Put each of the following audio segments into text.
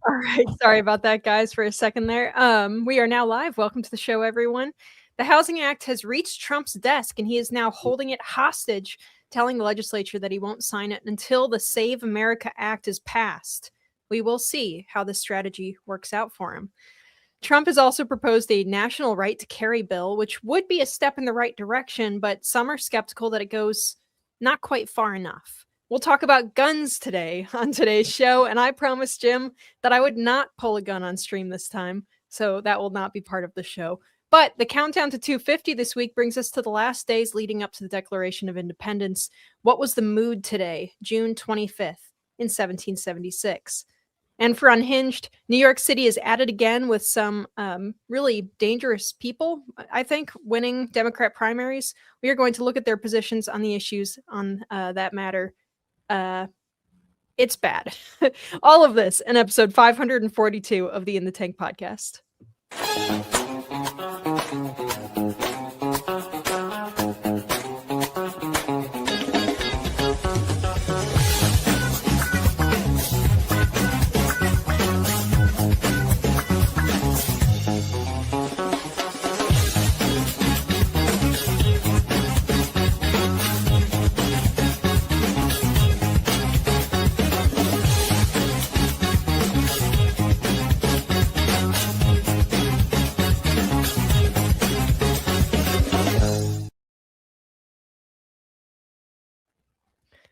All right, sorry about that, guys, for a second there. We are now live. Welcome to the show, everyone. The Housing Act has reached Trump's desk, and he is now holding it hostage, telling the legislature that he won't sign it until the Save America Act is passed. We will see how this strategy works out for him. Trump has also proposed a national right to carry bill, which would be a step in the right direction, but some are skeptical that it goes not quite far enough. We'll talk about guns today on today's show, and I promised Jim that I would not pull a gun on stream this time, so that will not be part of the show. But the countdown to 250 this week brings us to the last days leading up to the Declaration of Independence. What was the mood today, June 25th in 1776? And for Unhinged, New York City is at it again with some really dangerous people, I think, winning Democrat primaries. We are going to look at their positions on the issues on that matter. It's bad. All of this in episode 542 of the In the Tank podcast.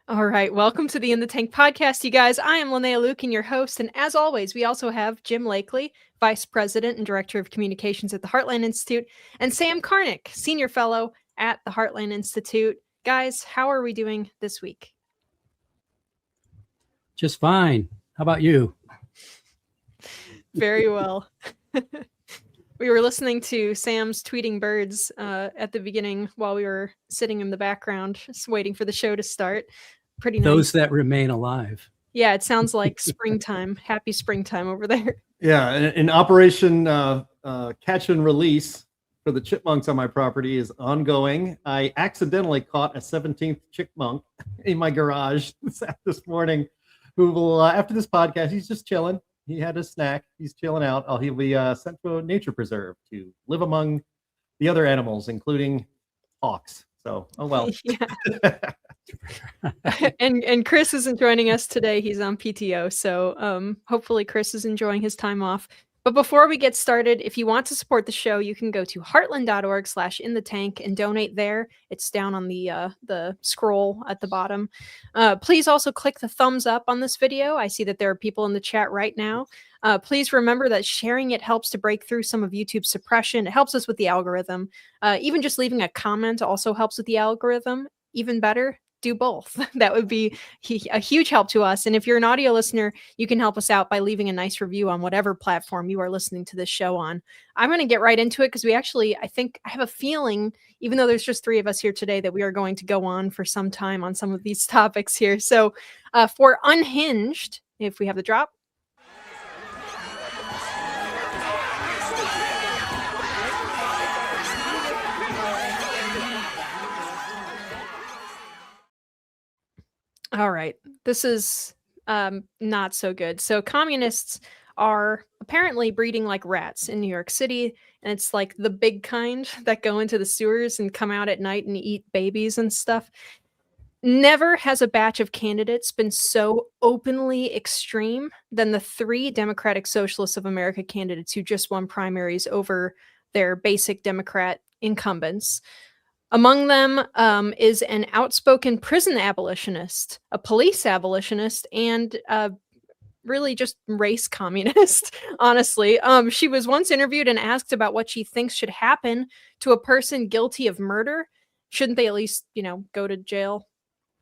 All right, welcome to the In the Tank podcast, you guys. I am Linnea Lukin, your host, and as always, we also have Jim Lakely, Vice President and Director of Communications at the Heartland Institute, and Sam Karnick, Senior Fellow at the Heartland Institute. Guys, how are we doing this week? Just fine. How about you? Very well. We were listening to Sam's tweeting birds at the beginning while we were sitting in the background, just waiting for the show to start. Pretty nice. Those that remain alive. Yeah, it sounds like springtime. Happy springtime over there. Yeah, in Operation Catch and Release for the chipmunks on my property is ongoing. I accidentally caught a 17th chipmunk in my garage this morning, who will, after this podcast, he's just chilling. He had a snack. He's chilling out. He'll be sent to a nature preserve to live among the other animals, including hawks. So, oh well. and Chris isn't joining us today. He's on PTO. So hopefully Chris is enjoying his time off. But before we get started, if you want to support the show, you can go to heartland.org/inthetank and donate there. It's down on the scroll at the bottom. Please also click the thumbs up on this video. I see that there are people in the chat right now. Please remember that sharing it helps to break through some of YouTube's suppression. It helps us with the algorithm. Even just leaving a comment also helps with the algorithm. Even better, do both. That would be a huge help to us. And if you're an audio listener, you can help us out by leaving a nice review on whatever platform you are listening to this show on. I'm going to get right into it because I have a feeling, even though there's just 3 of us here today, that we are going to go on for some time on some of these topics here. So for Unhinged, if we have the drop. All right, this is not so good. So communists are apparently breeding like rats in New York City, and it's like the big kind that go into the sewers and come out at night and eat babies and stuff. Never has a batch of candidates been so openly extreme than the 3 Democratic Socialists of America candidates who just won primaries over their basic Democrat incumbents. Among them is an outspoken prison abolitionist, a police abolitionist, and really just race communist, honestly. She was once interviewed and asked about what she thinks should happen to a person guilty of murder. Shouldn't they at least, go to jail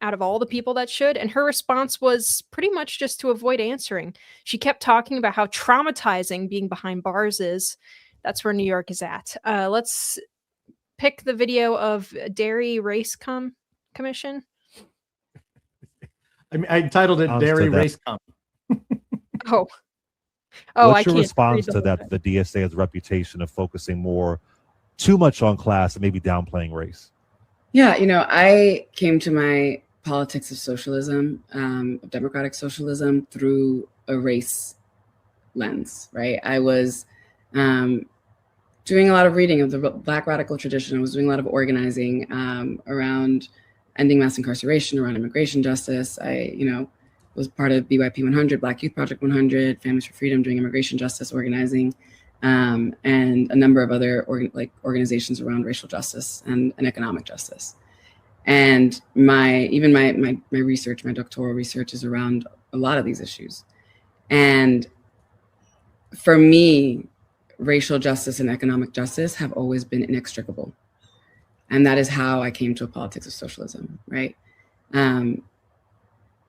out of all the people that should? And her response was pretty much just to avoid answering. She kept talking about how traumatizing being behind bars is. That's where New York is at. Let's pick the video of Dairy Race Commission. I titled it Dairy Race Com. Oh, What's your response to that? The DSA has a reputation of focusing too much on class and maybe downplaying race. Yeah, I came to my politics of socialism, of democratic socialism, through a race lens, right? I was doing a lot of reading of the Black radical tradition. I was doing a lot of organizing around ending mass incarceration, around immigration justice. I, was part of BYP 100, Black Youth Project 100, Families for Freedom, doing immigration justice organizing, and a number of other organizations around racial justice and economic justice. And my research, my doctoral research, is around a lot of these issues. And for me, racial justice and economic justice have always been inextricable. And that is how I came to a politics of socialism, right?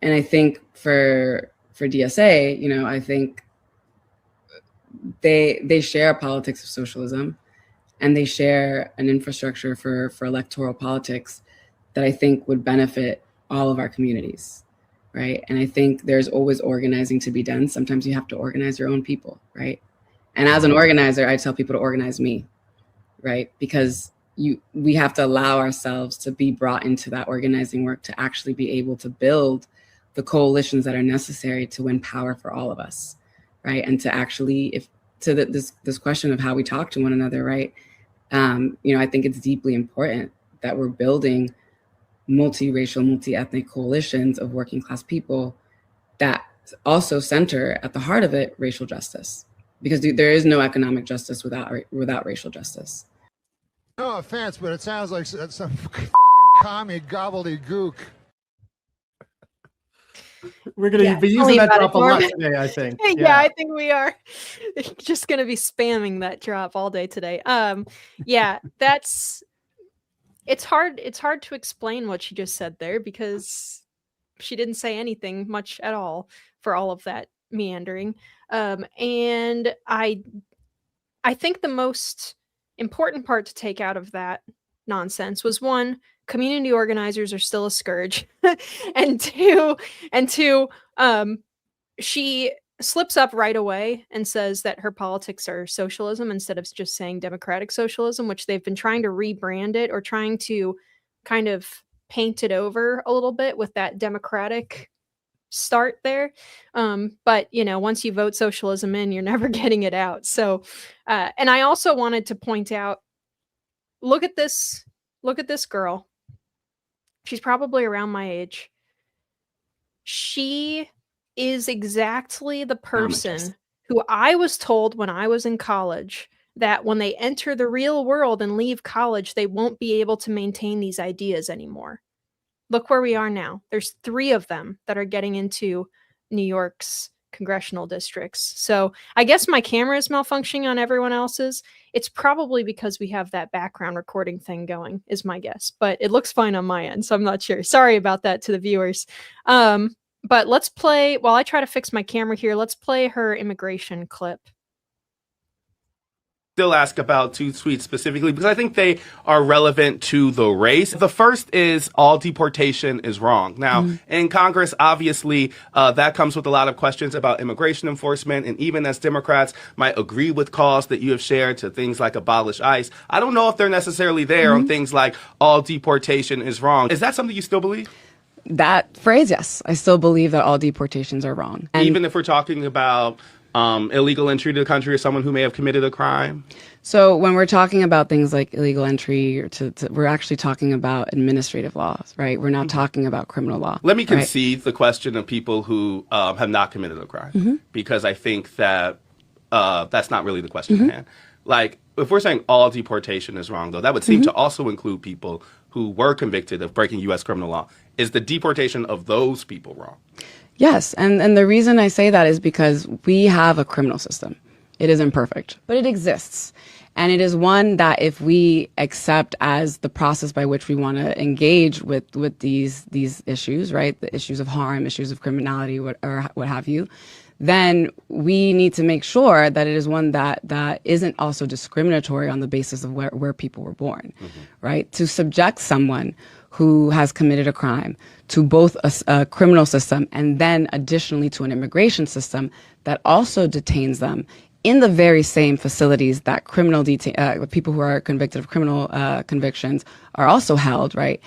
And I think for DSA, I think they share a politics of socialism, and they share an infrastructure for electoral politics that I think would benefit all of our communities, right? And I think there's always organizing to be done. Sometimes you have to organize your own people, right? And as an organizer, I tell people to organize me, right? Because we have to allow ourselves to be brought into that organizing work to actually be able to build the coalitions that are necessary to win power for all of us, right? And to actually, this question of how we talk to one another, right? I think it's deeply important that we're building multiracial, multi-ethnic coalitions of working class people that also center at the heart of it racial justice, because there is no economic justice without racial justice. No offense, but it sounds like some fucking commie gobbledygook. We're going to be using that drop a lot today, I think. Yeah, I think we are just going to be spamming that drop all day today. It's hard to explain what she just said there, because she didn't say anything much at all for all of that meandering. And I think the most important part to take out of that nonsense was, one, community organizers are still a scourge, and two, she slips up right away and says that her politics are socialism instead of just saying democratic socialism, which they've been trying to rebrand it, or trying to kind of paint it over a little bit with that democratic start there. But once you vote socialism in, you're never getting it out. So, and I also wanted to point out, look at this girl. She's probably around my age. She is exactly the person who I was told when I was in college that when they enter the real world and leave college, they won't be able to maintain these ideas anymore. Look where we are now. There's 3 of them that are getting into New York's congressional districts. So I guess my camera is malfunctioning on everyone else's. It's probably because we have that background recording thing going, is my guess. But it looks fine on my end, so I'm not sure. Sorry about that to the viewers. But let's play, while I try to fix my camera here, let's play her immigration clip. Still ask about 2 tweets specifically because I think they are relevant to the race. The first is all deportation is wrong. Now, in Congress, obviously, that comes with a lot of questions about immigration enforcement. And even as Democrats might agree with calls that you have shared to things like abolish ICE, I don't know if they're necessarily there on things like all deportation is wrong. Is that something you still believe? That phrase, yes. I still believe that all deportations are wrong. And even if we're talking about illegal entry to the country or someone who may have committed a crime? So when we're talking about things like illegal entry, we're actually talking about administrative laws, right? We're not talking about criminal law. Let me concede the question of people who have not committed a crime, because I think that that's not really the question at hand. Like, if we're saying all deportation is wrong, though, that would seem to also include people who were convicted of breaking U.S. criminal law. Is the deportation of those people wrong? Yes, and the reason I say that is because we have a criminal system. It is imperfect, but it exists. And it is one that if we accept as the process by which we want to engage with these issues, right? The issues of harm, issues of criminality, or what have you, then we need to make sure that it is one that isn't also discriminatory on the basis of where people were born, right? To subject someone who has committed a crime to both a criminal system and then additionally to an immigration system that also detains them in the very same facilities that people who are convicted of criminal convictions are also held, right?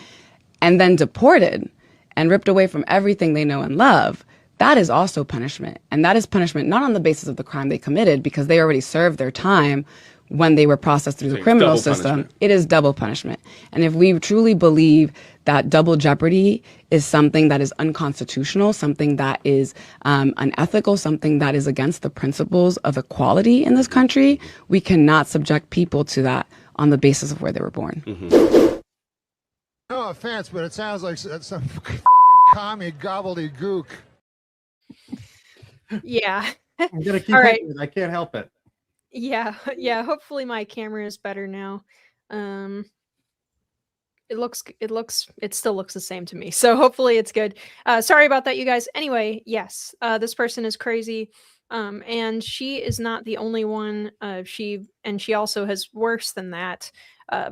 And then deported and ripped away from everything they know and love. That is also punishment. And that is punishment not on the basis of the crime they committed, because they already served their time when they were processed through the criminal system. It is double punishment. And if we truly believe that double jeopardy is something that is unconstitutional, something that is unethical, something that is against the principles of equality in this country, we cannot subject people to that on the basis of where they were born. No offense, but it sounds like some fucking commie gobbledygook. Yeah. I'm gonna keep All right. it. I can't help it. Yeah. Hopefully my camera is better now. It still looks the same to me. So hopefully it's good. Sorry about that, you guys. Anyway, yes, this person is crazy. And she is not the only one. She also has worse than that. I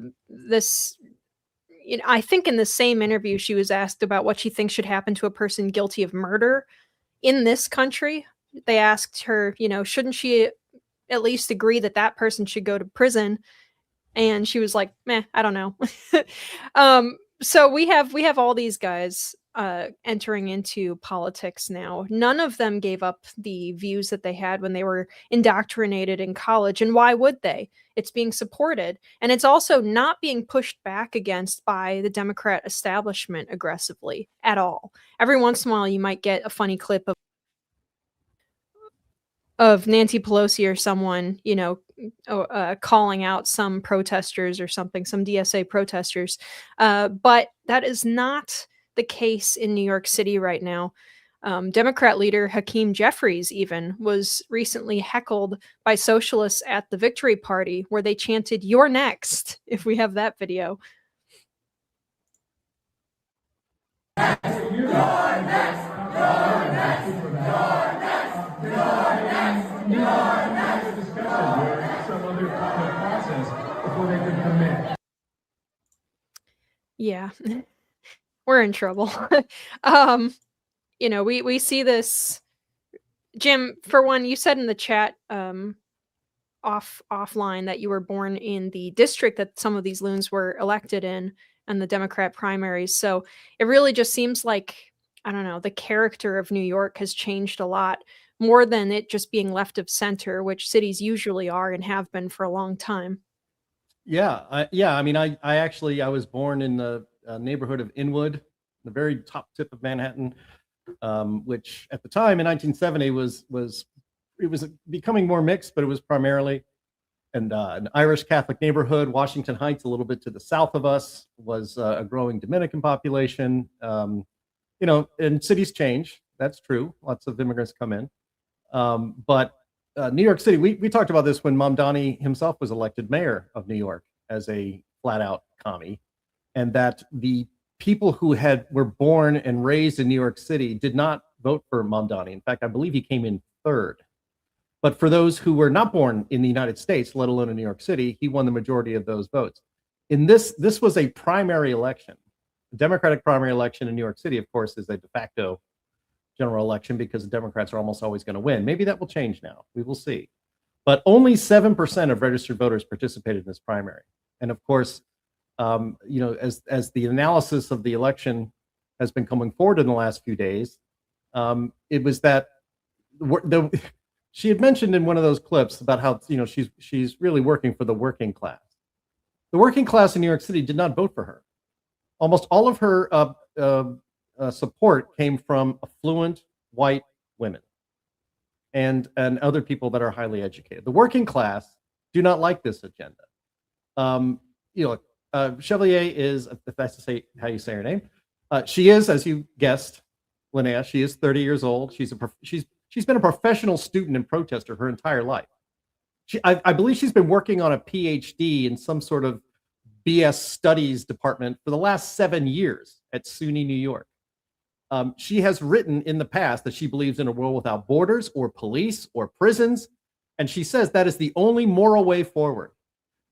think in the same interview, she was asked about what she thinks should happen to a person guilty of murder in this country. They asked her, shouldn't she at least agree that person should go to prison? And she was like, meh, I don't know. So we have all these guys entering into politics now. None of them gave up the views that they had when they were indoctrinated in college. And why would they? It's being supported. And it's also not being pushed back against by the Democrat establishment aggressively at all. Every once in a while, you might get a funny clip of Nancy Pelosi or someone, calling out some protesters or something, some DSA protesters. But that is not the case in New York City right now. Democrat leader Hakeem Jeffries even was recently heckled by socialists at the Victory Party, where they chanted, "You're next," if we have that video. You're next. You're next. You're next. You're next. You're next. You're next. Discussion where some other kind of process before they could commit. Yeah, we're in trouble. We see this. Jim, for one, you said in the chat offline that you were born in the district that some of these loons were elected in and the Democrat primaries. So it really just seems like, I don't know, the character of New York has changed a lot, more than it just being left of center, which cities usually are and have been for a long time. Yeah. I was born in the neighborhood of Inwood, the very top tip of Manhattan, which at the time in 1970 was becoming more mixed, but it was primarily an Irish Catholic neighborhood. Washington Heights, a little bit to the south of us, was a growing Dominican population. And cities change. That's true. Lots of immigrants come in. But New York City, we talked about this when Mamdani himself was elected mayor of New York as a flat out commie, and that the people who were born and raised in New York City did not vote for Mamdani. In fact, I believe he came in third. But for those who were not born in the United States, let alone in New York City, he won the majority of those votes. In this was a primary election. The Democratic primary election in New York City, of course, is a de facto general election because the Democrats are almost always going to win. Maybe that will change now. We will see. But only 7% of registered voters participated in this primary. And of course, as the analysis of the election has been coming forward in the last few days, it was that she had mentioned in one of those clips about how she's really working for the working class. The working class in New York City did not vote for her. Almost all of her support came from affluent white women and other people that are highly educated. The working class do not like this agenda. Chevalier is, if that's how you say her name, she is, as you guessed, Linnea. She is 30 years old. She's been a professional student and protester her entire life. I believe she's been working on a PhD in some sort of BS studies department for the last 7 years at SUNY New York. She has written in the past that she believes in a world without borders or police or prisons, and she says that is the only moral way forward.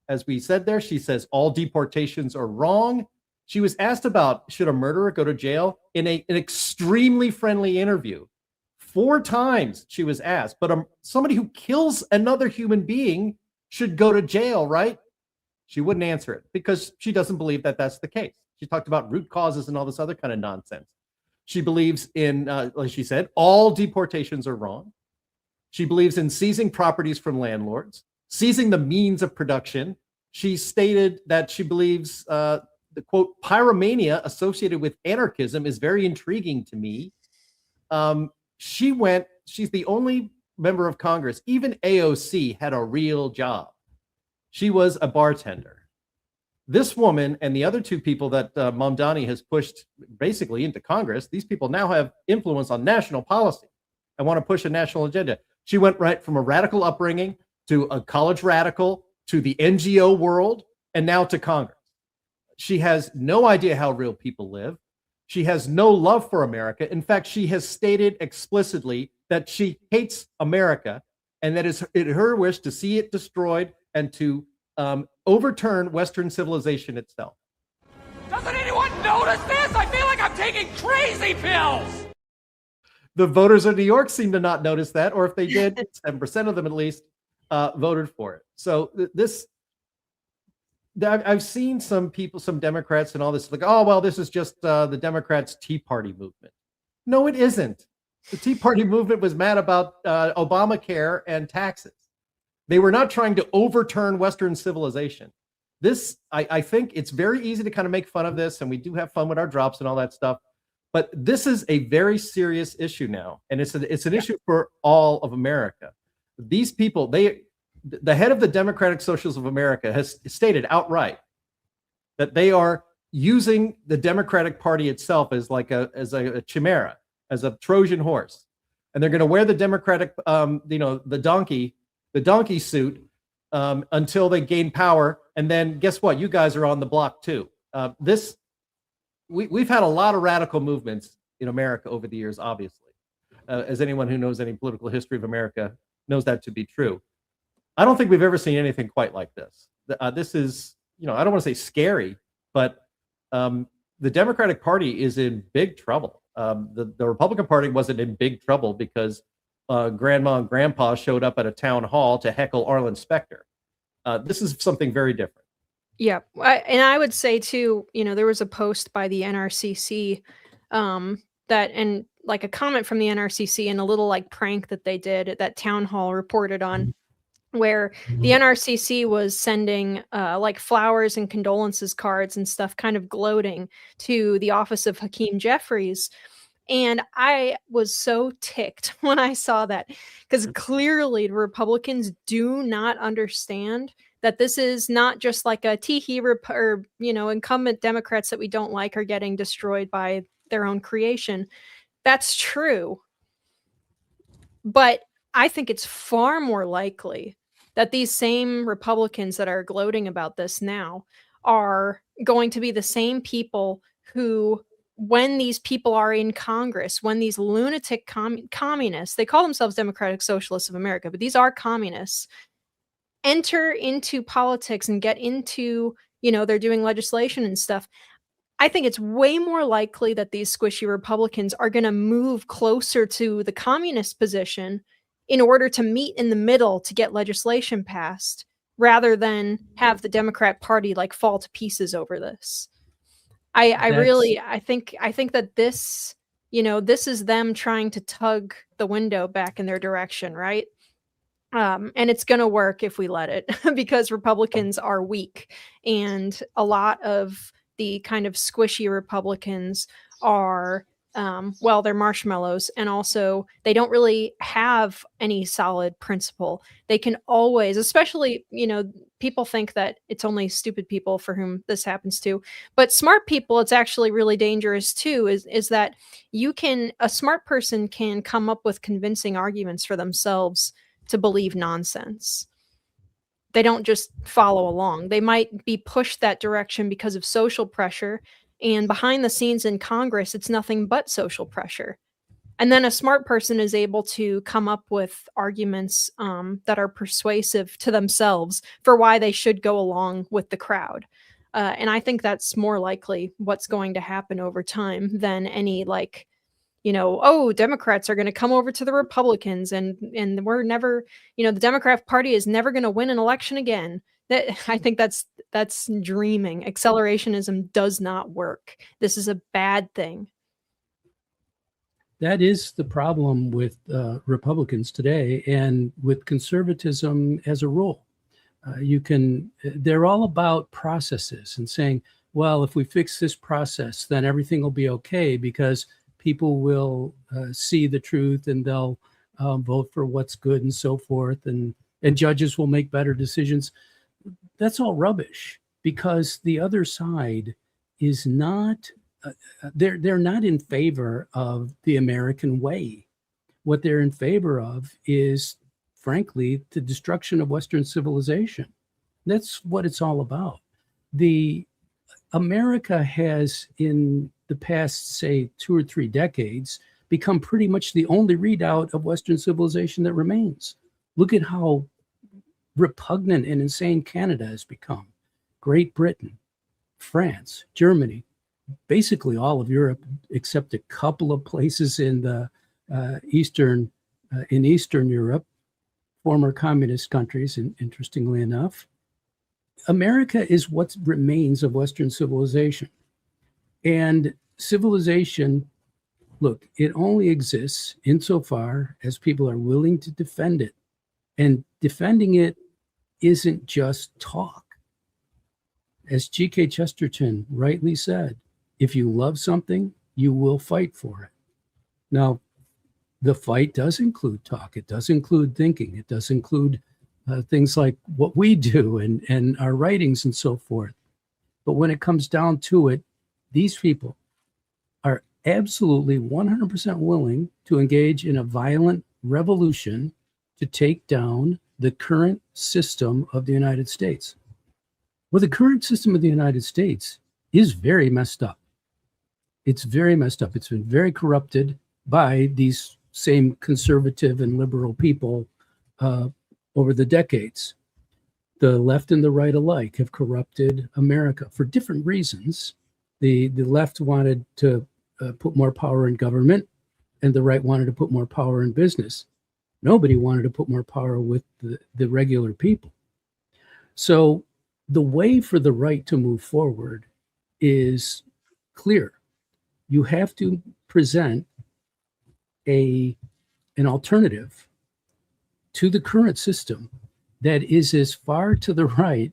As we said there, she says all deportations are wrong. She was asked about should a murderer go to jail in an extremely friendly interview. 4 times she was asked, but somebody who kills another human being should go to jail, right? She wouldn't answer it because she doesn't believe that that's the case. She talked about root causes and all this other kind of nonsense. She believes in, like she said, all deportations are wrong. She believes in seizing properties from landlords, seizing the means of production. She stated that she believes the quote, pyromania associated with anarchism is very intriguing to me. She's the only member of Congress, even AOC had a real job. She was a bartender. This woman and the other 2 people that Mamdani has pushed basically into Congress, these people now have influence on national policy and want to push a national agenda. She went right from a radical upbringing to a college radical to the NGO world and now to Congress. She has no idea how real people live. She has no love for America. In fact, she has stated explicitly that she hates America and that it's her wish to see it destroyed and to overturn Western civilization itself. Doesn't anyone notice this? I feel like I'm taking crazy pills. The voters of New York seem to not notice that, or if they did, 7% of them at least voted for it. So I've seen some people, some Democrats and all this, like, oh, well, this is just the Democrats' Tea Party movement. No, it isn't. The Tea Party movement was mad about Obamacare and taxes. They were not trying to overturn Western civilization. I think it's very easy to kind of make fun of this, and we do have fun with our drops and all that stuff. But this is a very serious issue now, and it's an issue for all of America. These people, the head of the Democratic Socialists of America has stated outright that they are using the Democratic Party itself as like a chimera, as a Trojan horse, and they're going to wear the Democratic, the donkey suit until they gain power, and then guess what? You guys are on the block too. We've had a lot of radical movements in America over the years, obviously, as anyone who knows any political history of America knows that to be true. I don't think we've ever seen anything quite like this. This is, I don't want to say scary, but the Democratic Party is in big trouble. The Republican Party wasn't in big trouble because grandma and grandpa showed up at a town hall to heckle Arlen Specter. This is something very different. Yeah. And I would say too, there was a post by the NRCC and like a comment from the NRCC and a little like prank that they did at that town hall reported on, where the NRCC was sending like flowers and condolences cards and stuff, kind of gloating to the office of Hakeem Jeffries. And I was so ticked when I saw that, because clearly the Republicans do not understand that this is not just like a tee-hee or, incumbent Democrats that we don't like are getting destroyed by their own creation. That's true. But I think it's far more likely that these same Republicans that are gloating about this now are going to be the same people who, when these people are in Congress, when these lunatic communists, they call themselves Democratic Socialists of America, but these are communists, enter into politics and get into, they're doing legislation and stuff. I think it's way more likely that these squishy Republicans are going to move closer to the communist position in order to meet in the middle to get legislation passed, rather than have the Democrat Party like fall to pieces over this. I think that this, this is them trying to tug the window back in their direction, right? And it's going to work if we let it, because Republicans are weak, and a lot of the kind of squishy Republicans are well, they're marshmallows, and also they don't really have any solid principle. They can always, especially, people think that it's only stupid people for whom this happens to, but smart people, it's actually really dangerous too, is that a smart person can come up with convincing arguments for themselves to believe nonsense. They don't just follow along. They might be pushed that direction because of social pressure. And behind the scenes in Congress, it's nothing but social pressure. And then a smart person is able to come up with arguments that are persuasive to themselves for why they should go along with the crowd. And I think that's more likely what's going to happen over time than any Democrats are going to come over to the Republicans and we're never, the Democrat Party is never going to win an election again. I think that's dreaming. Accelerationism does not work. This is a bad thing. That is the problem with Republicans today and with conservatism as a rule. They're all about processes and saying, well, if we fix this process, then everything will be okay because people will see the truth and they'll vote for what's good and so forth. And judges will make better decisions. That's all rubbish because the other side is not, they're not in favor of the American way. What they're in favor of is, frankly, the destruction of Western civilization. That's what it's all about. America has, in the past, say, 2 or 3 decades, become pretty much the only redoubt of Western civilization that remains. Look at how repugnant and insane Canada has become. Great Britain, France, Germany, basically all of Europe, except a couple of places in the Eastern Europe, former communist countries, and interestingly enough. America is what remains of Western civilization. And civilization, look, it only exists insofar as people are willing to defend it. And defending it isn't just talk. As G.K. Chesterton rightly said, if you love something, you will fight for it. Now, the fight does include talk. It does include thinking. It does include things like what we do and our writings and so forth. But when it comes down to it, these people are absolutely 100% willing to engage in a violent revolution to take down the current system of the United States. Well, the current system of the United States is very messed up. It's very messed up. It's been very corrupted by these same conservative and liberal people over the decades. The left and the right alike have corrupted America for different reasons. The left wanted to put more power in government, and the right wanted to put more power in business. Nobody wanted to put more power with the regular people. So the way for the right to move forward is clear. You have to present an alternative to the current system that is as far to the right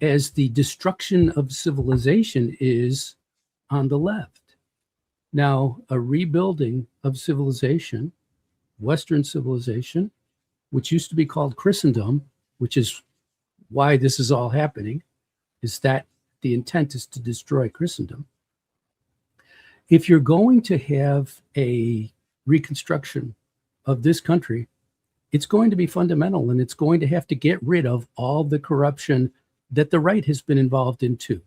as the destruction of civilization is on the left. Now, a rebuilding of civilization, Western civilization, which used to be called Christendom, which is why this is all happening, is that the intent is to destroy Christendom. If you're going to have a reconstruction of this country, it's going to be fundamental, and it's going to have to get rid of all the corruption that the right has been involved in too.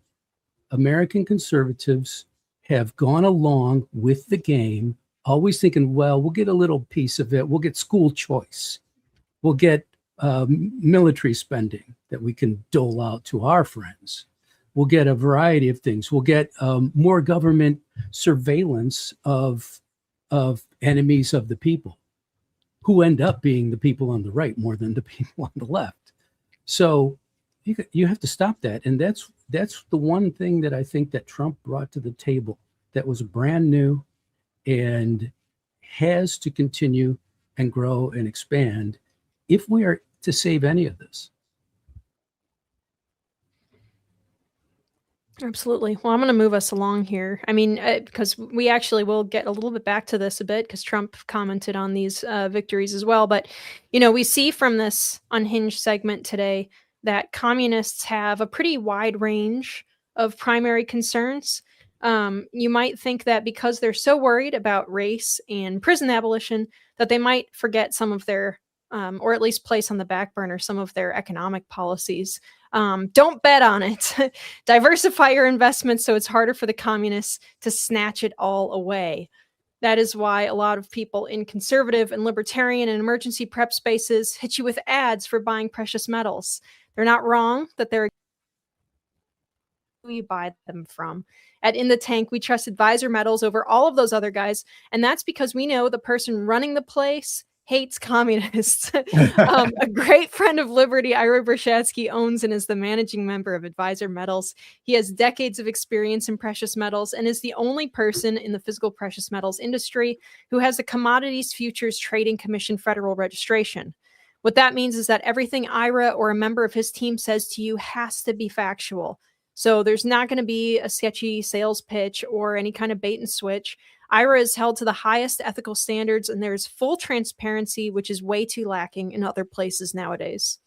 American conservatives have gone along with the game, always thinking, well, we'll get a little piece of it. We'll get school choice. We'll get military spending that we can dole out to our friends. We'll get a variety of things. We'll get more government surveillance of enemies of the people, who end up being the people on the right more than the people on the left. So you have to stop that. And that's the one thing that I think that Trump brought to the table that was brand new and has to continue and grow and expand if we are to save any of this. Absolutely. Well, I'm going to move us along here. I mean, because we actually will get a little bit back to this a bit because Trump commented on these victories as well. But, we see from this Unhinged segment today that communists have a pretty wide range of primary concerns. You might think that because they're so worried about race and prison abolition, that they might forget some of their, or at least place on the back burner some of their economic policies. Don't bet on it. Diversify your investments so it's harder for the communists to snatch it all away. That is why a lot of people in conservative and libertarian and emergency prep spaces hit you with ads for buying precious metals. They're not wrong that they're who you buy them from. At In the Tank, we trust Advisor Metals over all of those other guys, and that's because we know the person running the place hates communists. A great friend of Liberty, Ira Brzezinski, owns and is the managing member of Advisor Metals. He has decades of experience in precious metals and is the only person in the physical precious metals industry who has the Commodities Futures Trading Commission federal registration. What that means is that everything Ira or a member of his team says to you has to be factual. So there's not going to be a sketchy sales pitch or any kind of bait and switch. Ira is held to the highest ethical standards, and there's full transparency, which is way too lacking in other places nowadays.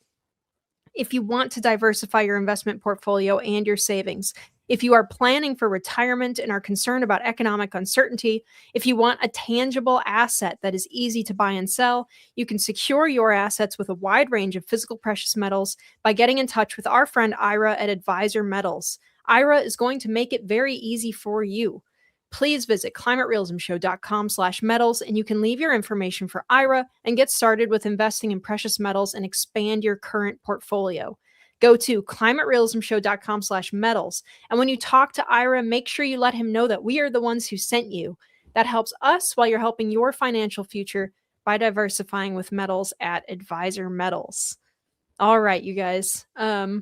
If you want to diversify your investment portfolio and your savings, if you are planning for retirement and are concerned about economic uncertainty, if you want a tangible asset that is easy to buy and sell, you can secure your assets with a wide range of physical precious metals by getting in touch with our friend Ira at Advisor Metals. Ira is going to make it very easy for you. Please visit climaterealismshow.com/metals and you can leave your information for Ira and get started with investing in precious metals and expand your current portfolio. Go to climaterealismshow.com/metals. And when you talk to Ira, make sure you let him know that we are the ones who sent you. That helps us while you're helping your financial future by diversifying with metals at Advisor Metals. All right, you guys. All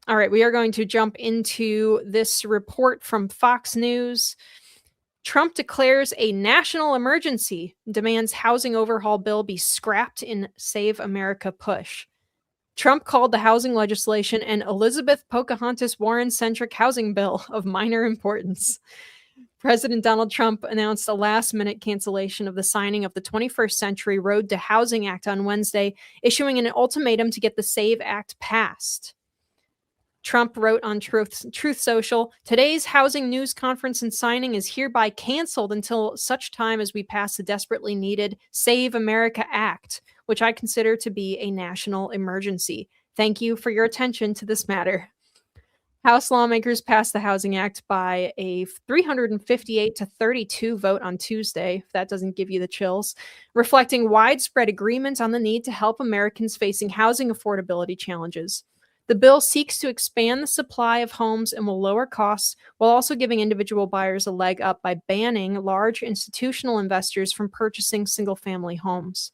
right, we are going to jump into this report from Fox News. Trump declares a national emergency, demands housing overhaul bill be scrapped in Save America push. Trump called the housing legislation an Elizabeth Pocahontas Warren-centric housing bill of minor importance. President Donald Trump announced a last-minute cancellation of the signing of the 21st Century Road to Housing Act on Wednesday, issuing an ultimatum to get the SAVE Act passed. Trump wrote on Truth Social, today's housing news conference and signing is hereby canceled until such time as we pass the desperately needed Save America Act, which I consider to be a national emergency. Thank you for your attention to this matter. House lawmakers passed the Housing Act by a 358-32 vote on Tuesday, if that doesn't give you the chills, reflecting widespread agreement on the need to help Americans facing housing affordability challenges. The bill seeks to expand the supply of homes and will lower costs while also giving individual buyers a leg up by banning large institutional investors from purchasing single-family homes.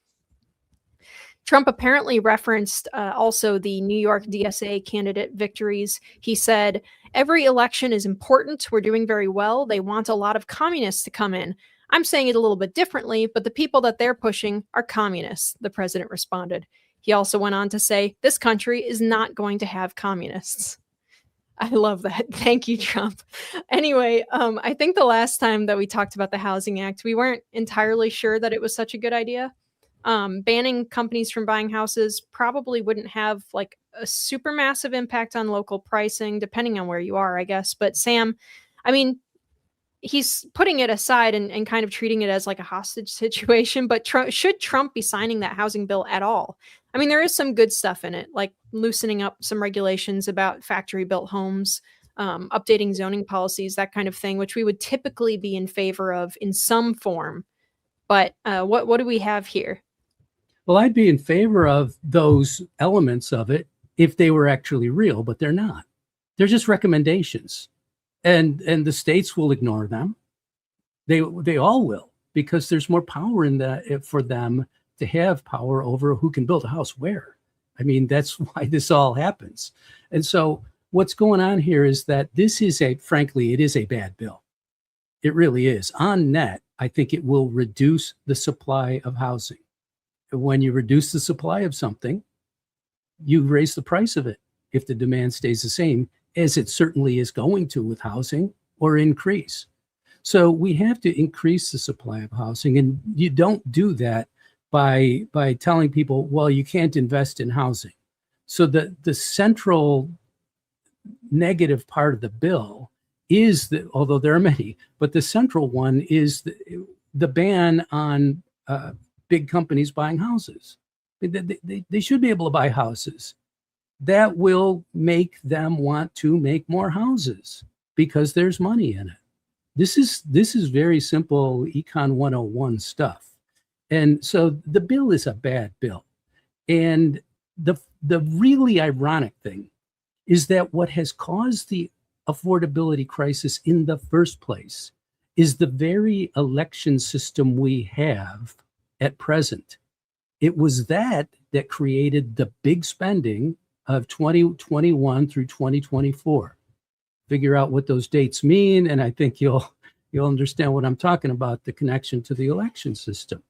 Trump apparently referenced also the New York DSA candidate victories. He said, every election is important. We're doing very well. They want a lot of communists to come in. I'm saying it a little bit differently, but the people that they're pushing are communists, the president responded. He also went on to say, this country is not going to have communists. I love that. Thank you, Trump. Anyway, I think the last time that we talked about the Housing Act, we weren't entirely sure that it was such a good idea. Banning companies from buying houses probably wouldn't have like a super massive impact on local pricing, depending on where you are, I guess. But Sam, I mean, he's putting it aside and kind of treating it as like a hostage situation. But should Trump be signing that housing bill at all? I mean, there is some good stuff in it, like loosening up some regulations about factory-built homes, updating zoning policies, that kind of thing, which we would typically be in favor of in some form. But what do we have here? Well, I'd be in favor of those elements of it if they were actually real, but they're not. They're just recommendations. And the states will ignore them. They all will, because there's more power in that for them to have power over who can build a house where. I mean, that's why this all happens. And so what's going on here is that this is frankly, it is a bad bill. It really is. On net, I think it will reduce the supply of housing. When you reduce the supply of something, you raise the price of it. If the demand stays the same, as it certainly is going to with housing, or increase. So we have to increase the supply of housing, and you don't do that by telling people, well, you can't invest in housing. So the central negative part of the bill is that, although there are many, but the central one is the ban on big companies buying houses. They should be able to buy houses. That will make them want to make more houses because there's money in it. This is very simple Econ 101 stuff. And so the bill is a bad bill. And the really ironic thing is that what has caused the affordability crisis in the first place is the very election system we have at present. It was that created the big spending of 2021 through 2024. Figure out what those dates mean, and I think you'll understand what I'm talking about, the connection to the election system.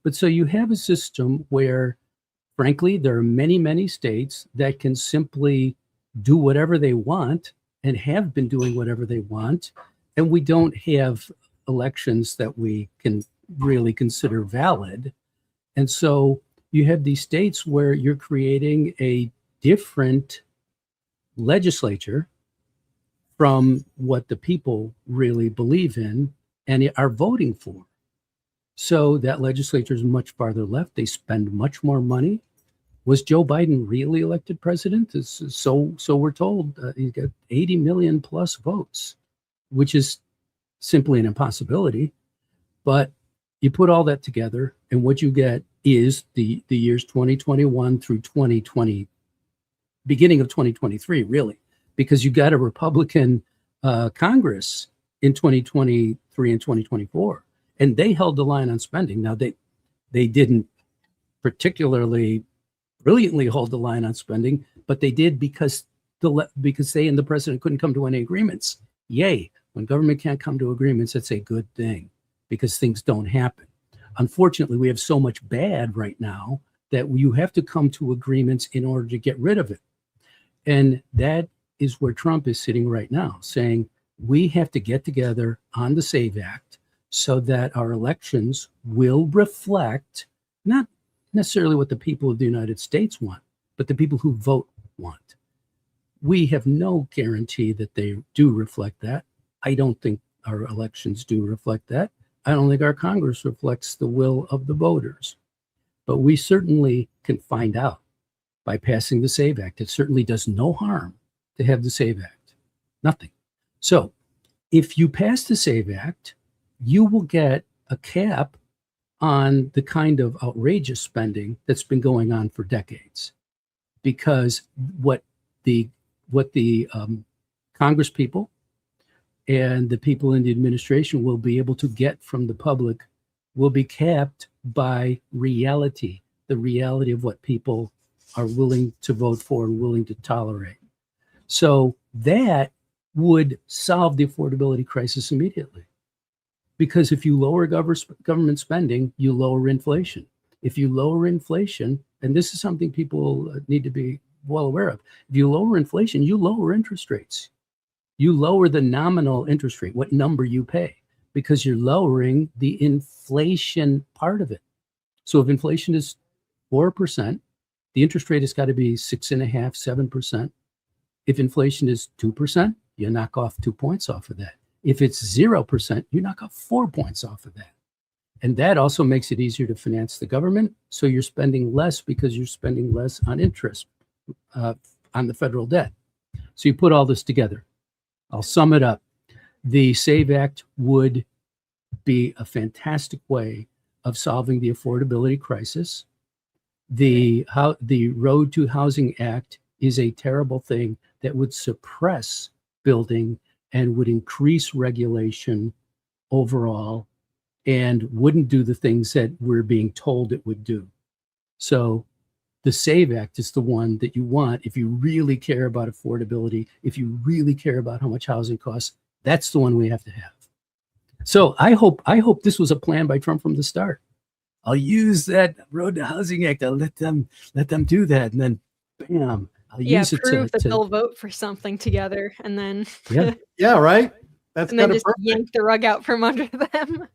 But so you have a system where, frankly, there are many, many states that can simply do whatever they want and have been doing whatever they want, and we don't have elections that we can really consider valid. And so you have these states where you're creating a different legislature from what the people really believe in and are voting for. So that legislature is much farther left. They spend much more money. Was Joe Biden really elected president? So we're told. He got 80 million plus votes, which is simply an impossibility. But you put all that together, and what you get is the years 2021 through 2020, beginning of 2023, really, because you got a Republican Congress in 2023 and 2024, and they held the line on spending. Now, they didn't particularly brilliantly hold the line on spending, but they did because they and the president couldn't come to any agreements. Yay. When government can't come to agreements, that's a good thing because things don't happen. Unfortunately, we have so much bad right now that you have to come to agreements in order to get rid of it. And that is where Trump is sitting right now, saying we have to get together on the SAVE Act so that our elections will reflect not necessarily what the people of the United States want, but the people who vote want. We have no guarantee that they do reflect that. I don't think our elections do reflect that. I don't think our Congress reflects the will of the voters. But we certainly can find out by passing the SAVE Act. It certainly does no harm to have the SAVE Act. Nothing. So if you pass the SAVE Act, you will get a cap on the kind of outrageous spending that's been going on for decades. Because what the Congress people and the people in the administration will be able to get from the public will be capped by reality, the reality of what people are willing to vote for and willing to tolerate. So that would solve the affordability crisis immediately. Because if you lower government spending, you lower inflation. If you lower inflation, and this is something people need to be well aware of, if you lower inflation, you lower interest rates. You lower the nominal interest rate, what number you pay, because you're lowering the inflation part of it. So if inflation is 4%, the interest rate has got to be 6.5%, 7%. If inflation is 2%, you knock off 2 points off of that. If it's 0%, you knock off 4 points off of that. And that also makes it easier to finance the government. So you're spending less because you're spending less on interest on the federal debt. So you put all this together. I'll sum it up. The SAVE Act would be a fantastic way of solving the affordability crisis. The Road to Housing Act is a terrible thing that would suppress building and would increase regulation overall and wouldn't do the things that we're being told it would do. So the SAVE Act is the one that you want if you really care about affordability, if you really care about how much housing costs. That's the one we have to have. So I hope this was a plan by Trump from the start. I'll use that Road to Housing Act. I'll let them do that, and then bam, use it prove that to they'll vote for something together, and then Yeah, right. That's and then kind of just perfect. yank the rug out from under them.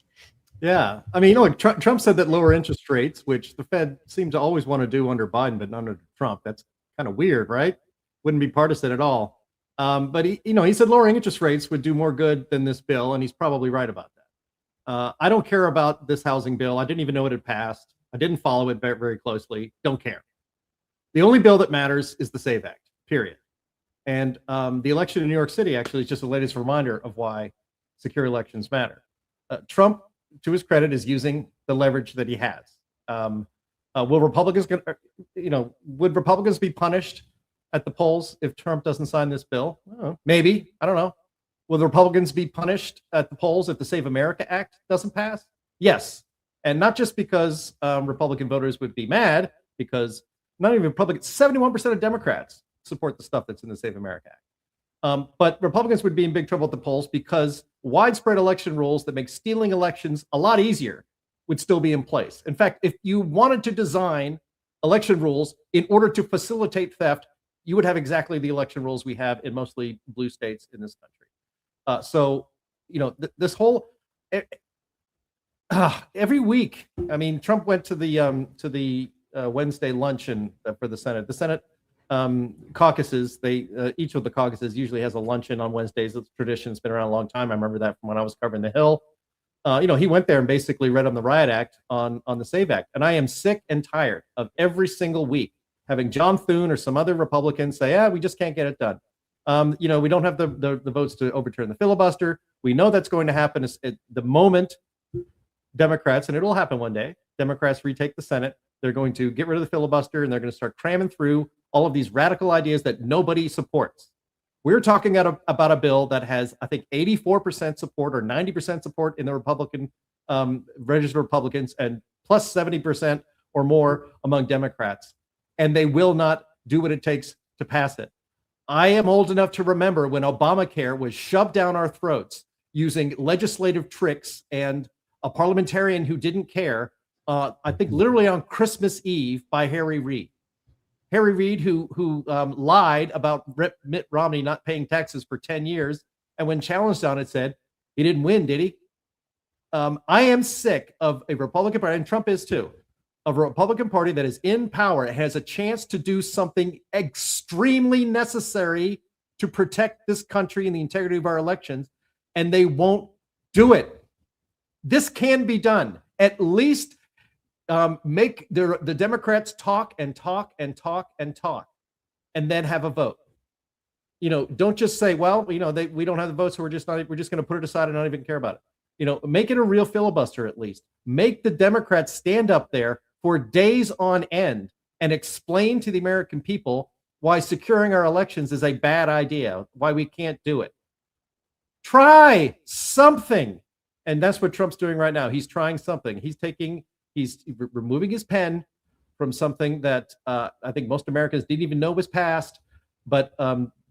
Yeah, I mean, Trump said that lower interest rates, which the Fed seemed to always want to do under Biden, but not under Trump. That's kind of weird, right? Wouldn't be partisan at all. But he said lowering interest rates would do more good than this bill, and he's probably right about that. I don't care about this housing bill. I didn't even know it had passed. I didn't follow it very, very closely. Don't care. The only bill that matters is the SAVE Act, period. And the election in New York City actually is just the latest reminder of why secure elections matter. Trump, to his credit, is using the leverage that he has. Would Republicans be punished at the polls if Trump doesn't sign this bill? Maybe. I don't know. Will the Republicans be punished at the polls if the Save America Act doesn't pass? Yes. And not just because Republican voters would be mad, because not even Republicans, 71% of Democrats support the stuff that's in the Save America Act. But Republicans would be in big trouble at the polls because widespread election rules that make stealing elections a lot easier would still be in place. In fact, if you wanted to design election rules in order to facilitate theft, you would have exactly the election rules we have in mostly blue states in this country. This whole every week. I mean, Trump went to the Wednesday luncheon for the Senate. The Senate caucuses, each of the caucuses usually has a luncheon on Wednesdays. It's tradition. It's been around a long time. I remember that from when I was covering the Hill. He went there and basically read on the Riot Act on the SAVE Act. And I am sick and tired of every single week having John Thune or some other Republican say, we just can't get it done. We don't have the votes to overturn the filibuster. We know that's going to happen at the moment Democrats, and it will happen one day, Democrats retake the Senate. They're going to get rid of the filibuster, and they're going to start cramming through all of these radical ideas that nobody supports. We're talking about a bill that has, I think, 84% support or 90% support in the Republican registered Republicans, and plus 70% or more among Democrats. And they will not do what it takes to pass it. I am old enough to remember when Obamacare was shoved down our throats using legislative tricks and a parliamentarian who didn't care, I think literally on Christmas Eve, by Harry Reid. Harry Reid, who lied about Mitt Romney not paying taxes for 10 years, and when challenged on it said, he didn't win, did he? I am sick of a Republican Party, and Trump is too, of a Republican Party that is in power, has a chance to do something extremely necessary to protect this country and the integrity of our elections, and they won't do it. This can be done. At least make the Democrats talk and talk and talk and talk, and then have a vote. Don't just say, well, we don't have the votes, so we're just going to put it aside and not even care about it. Make it a real filibuster at least. Make the Democrats stand up there for days on end and explain to the American people why securing our elections is a bad idea, why we can't do it. Try something. And that's what Trump's doing right now. He's trying something. He's removing his pen from something that I think most Americans didn't even know was passed, but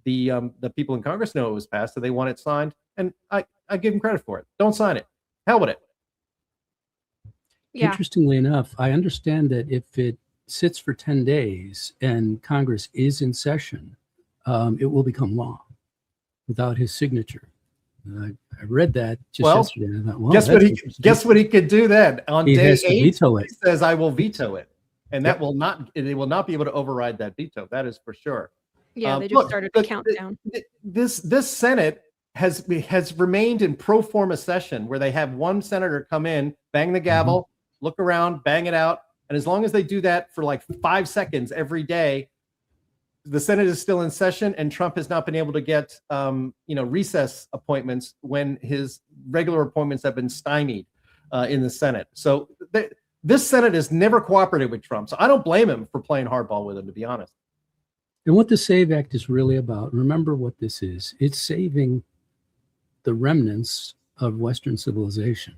the people in Congress know it was passed, so they want it signed, and I give him credit for it. Don't sign it. Hell with it. Yeah. Interestingly enough, I understand that if it sits for 10 days and Congress is in session, it will become law without his signature. I read that just yesterday. And I thought, guess what he could do then? On he day has to 8, veto it. He says, I will veto it. And they will not be able to override that veto. That is for sure. Yeah, they just started a countdown. This Senate has remained in pro forma session where they have one senator come in, bang the gavel, look around, bang it out. And as long as they do that for like 5 seconds every day, the Senate is still in session, and Trump has not been able to get recess appointments when his regular appointments have been stymied in the Senate. So this Senate has never cooperated with Trump. So I don't blame him for playing hardball with him, to be honest. And what the SAVE Act is really about, remember what this is. It's saving the remnants of Western civilization.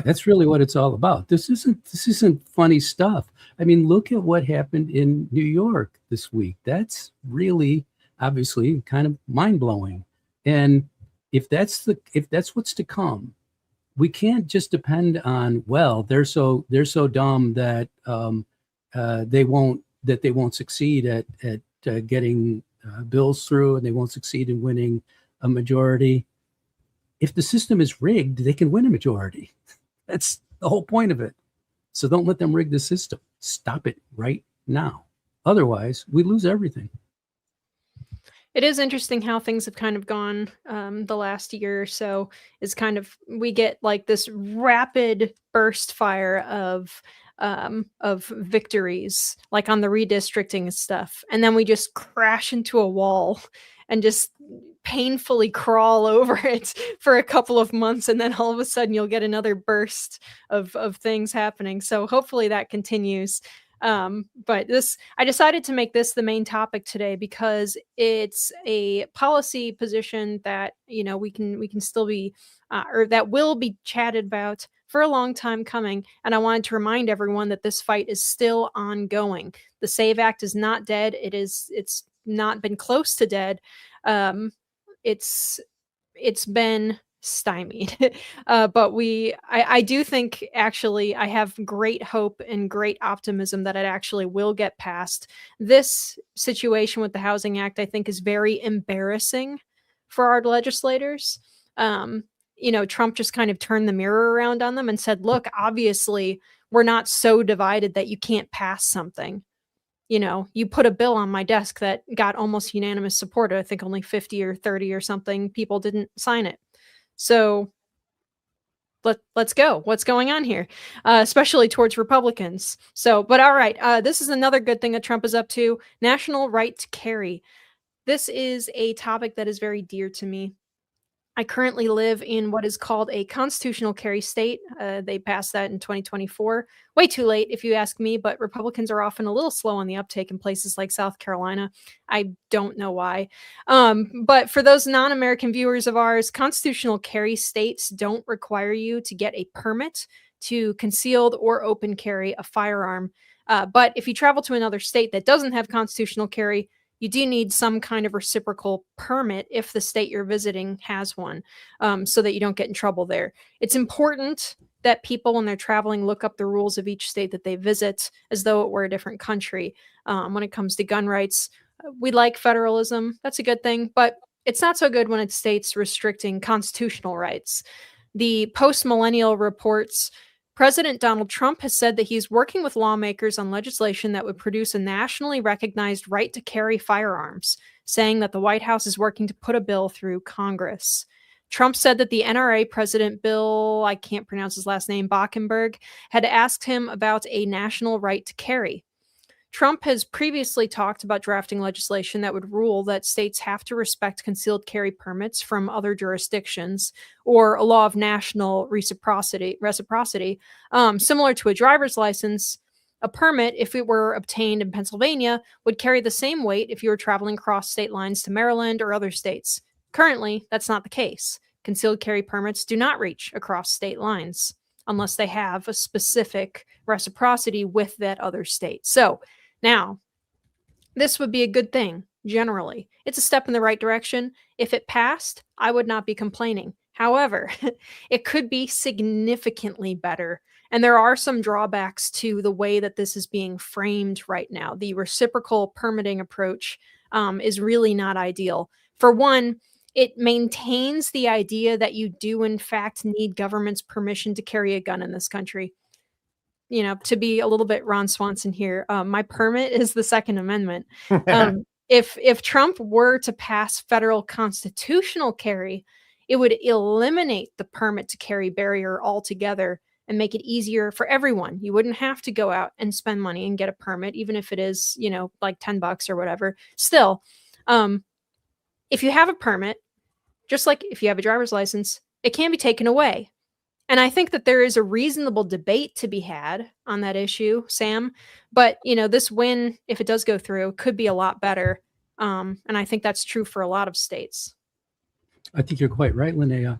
That's really what it's all about. This isn't funny stuff. I mean, look at what happened in New York this week. That's really obviously kind of mind-blowing. And if that's what's to come, we can't just depend on, well, they're so dumb that they won't succeed at getting bills through, and they won't succeed in winning a majority. If the system is rigged, they can win a majority. That's the whole point of it. So don't let them rig the system. Stop it right now. Otherwise, we lose everything. It is interesting how things have kind of gone the last year or so. Is kind of, we get like this rapid burst fire of victories, like on the redistricting stuff, and then we just crash into a wall and just painfully crawl over it for a couple of months, and then all of a sudden you'll get another burst of things happening. So hopefully that continues. But I decided to make this the main topic today because it's a policy position that, you know, we can still be, or that will be chatted about for a long time coming. And I wanted to remind everyone that this fight is still ongoing. The SAVE Act is not dead. It's not been close to dead. It's been stymied. But I do think, actually, I have great hope and great optimism that it actually will get passed. This situation with the Housing Act, I think, is very embarrassing for our legislators. You know, Trump just kind of turned the mirror around on them and said, look, obviously, we're not so divided that you can't pass something. You know, you put a bill on my desk that got almost unanimous support. I think only 50 or 30 or something people didn't sign it. So let's go. What's going on here? Especially towards Republicans. So, but all right, this is another good thing that Trump is up to: national right to carry. This is a topic that is very dear to me. I currently live in what is called a constitutional carry state. They passed that in 2024. Way too late, if you ask me, but Republicans are often a little slow on the uptake in places like South Carolina. I don't know why. But for those non-American viewers of ours, constitutional carry states don't require you to get a permit to concealed or open carry a firearm. But if you travel to another state that doesn't have constitutional carry, you do need some kind of reciprocal permit if the state you're visiting has one, so that you don't get in trouble there. It's important that people, when they're traveling, look up the rules of each state that they visit as though it were a different country. When it comes to gun rights, we like federalism. That's a good thing, but it's not so good when it's states restricting constitutional rights. The post-millennial reports President Donald Trump has said that he's working with lawmakers on legislation that would produce a nationally recognized right to carry firearms, saying that the White House is working to put a bill through Congress. Trump said that the NRA president, Bill, I can't pronounce his last name, Bockenberg, had asked him about a national right to carry. Trump has previously talked about drafting legislation that would rule that states have to respect concealed carry permits from other jurisdictions, or a law of national reciprocity. Similar to a driver's license, a permit, if it were obtained in Pennsylvania, would carry the same weight if you were traveling across state lines to Maryland or other states. Currently, that's not the case. Concealed carry permits do not reach across state lines unless they have a specific reciprocity with that other state. So, now, this would be a good thing, generally. It's a step in the right direction. If it passed, I would not be complaining. However, it could be significantly better. And there are some drawbacks to the way that this is being framed right now. The reciprocal permitting approach is really not ideal. For one, it maintains the idea that you do, in fact, need government's permission to carry a gun in this country. You know, to be a little bit Ron Swanson here, my permit is the Second Amendment. If Trump were to pass federal constitutional carry, it would eliminate the permit to carry barrier altogether and make it easier for everyone. You wouldn't have to go out and spend money and get a permit, even if it is, you know, like $10 or whatever. Still, if you have a permit, just like if you have a driver's license, it can be taken away. And I think that there is a reasonable debate to be had on that issue, Sam. But, you know, this win, if it does go through, could be a lot better. And I think that's true for a lot of states. I think you're quite right, Linnea.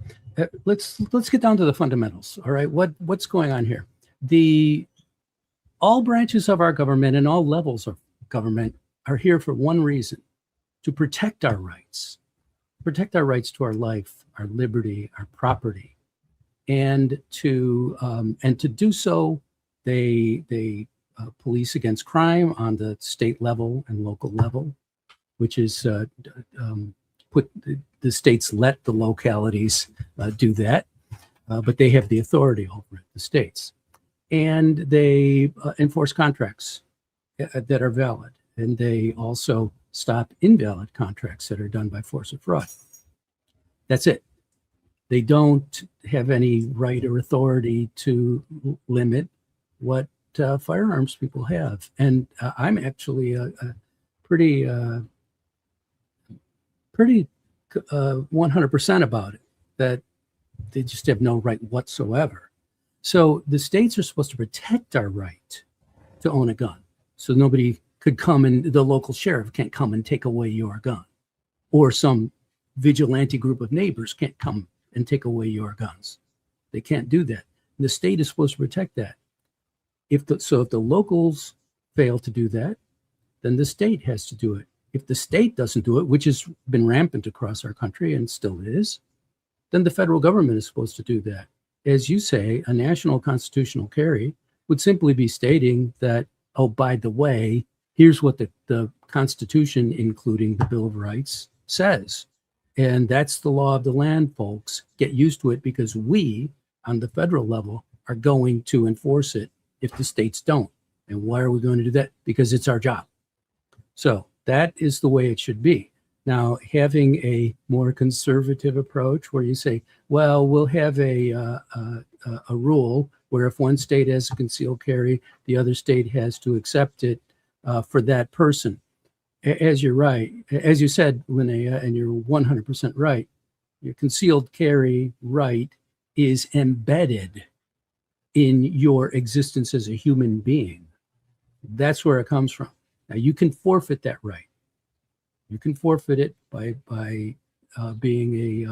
Let's get down to the fundamentals. All right, what's going on here? All branches of our government and all levels of government are here for one reason: to protect our rights to our life, our liberty, our property. And to do so, they police against crime on the state level and local level. which is put the states let the localities do that, but they have the authority over it, the states. And they enforce contracts that are valid. And they also stop invalid contracts that are done by force or fraud. That's it. They don't have any right or authority to limit what firearms people have. And I'm actually a pretty 100% about it, that they just have no right whatsoever. So the states are supposed to protect our right to own a gun. So nobody could come and the local sheriff can't come and take away your gun, or some vigilante group of neighbors can't come and take away your guns. They can't do that. The state is supposed to protect that. If the locals fail to do that, then the state has to do it. If the state doesn't do it, which has been rampant across our country and still is, then the federal government is supposed to do that. As you say, a national constitutional carry would simply be stating that, oh, by the way, here's what the Constitution, including the Bill of Rights, says. And that's the law of the land, folks. Get used to it, because we, on the federal level, are going to enforce it if the states don't. And why are we going to do that? Because it's our job. So that is the way it should be. Now, having a more conservative approach where you say, well, we'll have a rule where if one state has a concealed carry, the other state has to accept it for that person. As you're right, as you said, Linnea, and you're 100% right, your concealed carry right is embedded in your existence as a human being. That's where it comes from. Now, you can forfeit that right. You can forfeit it by being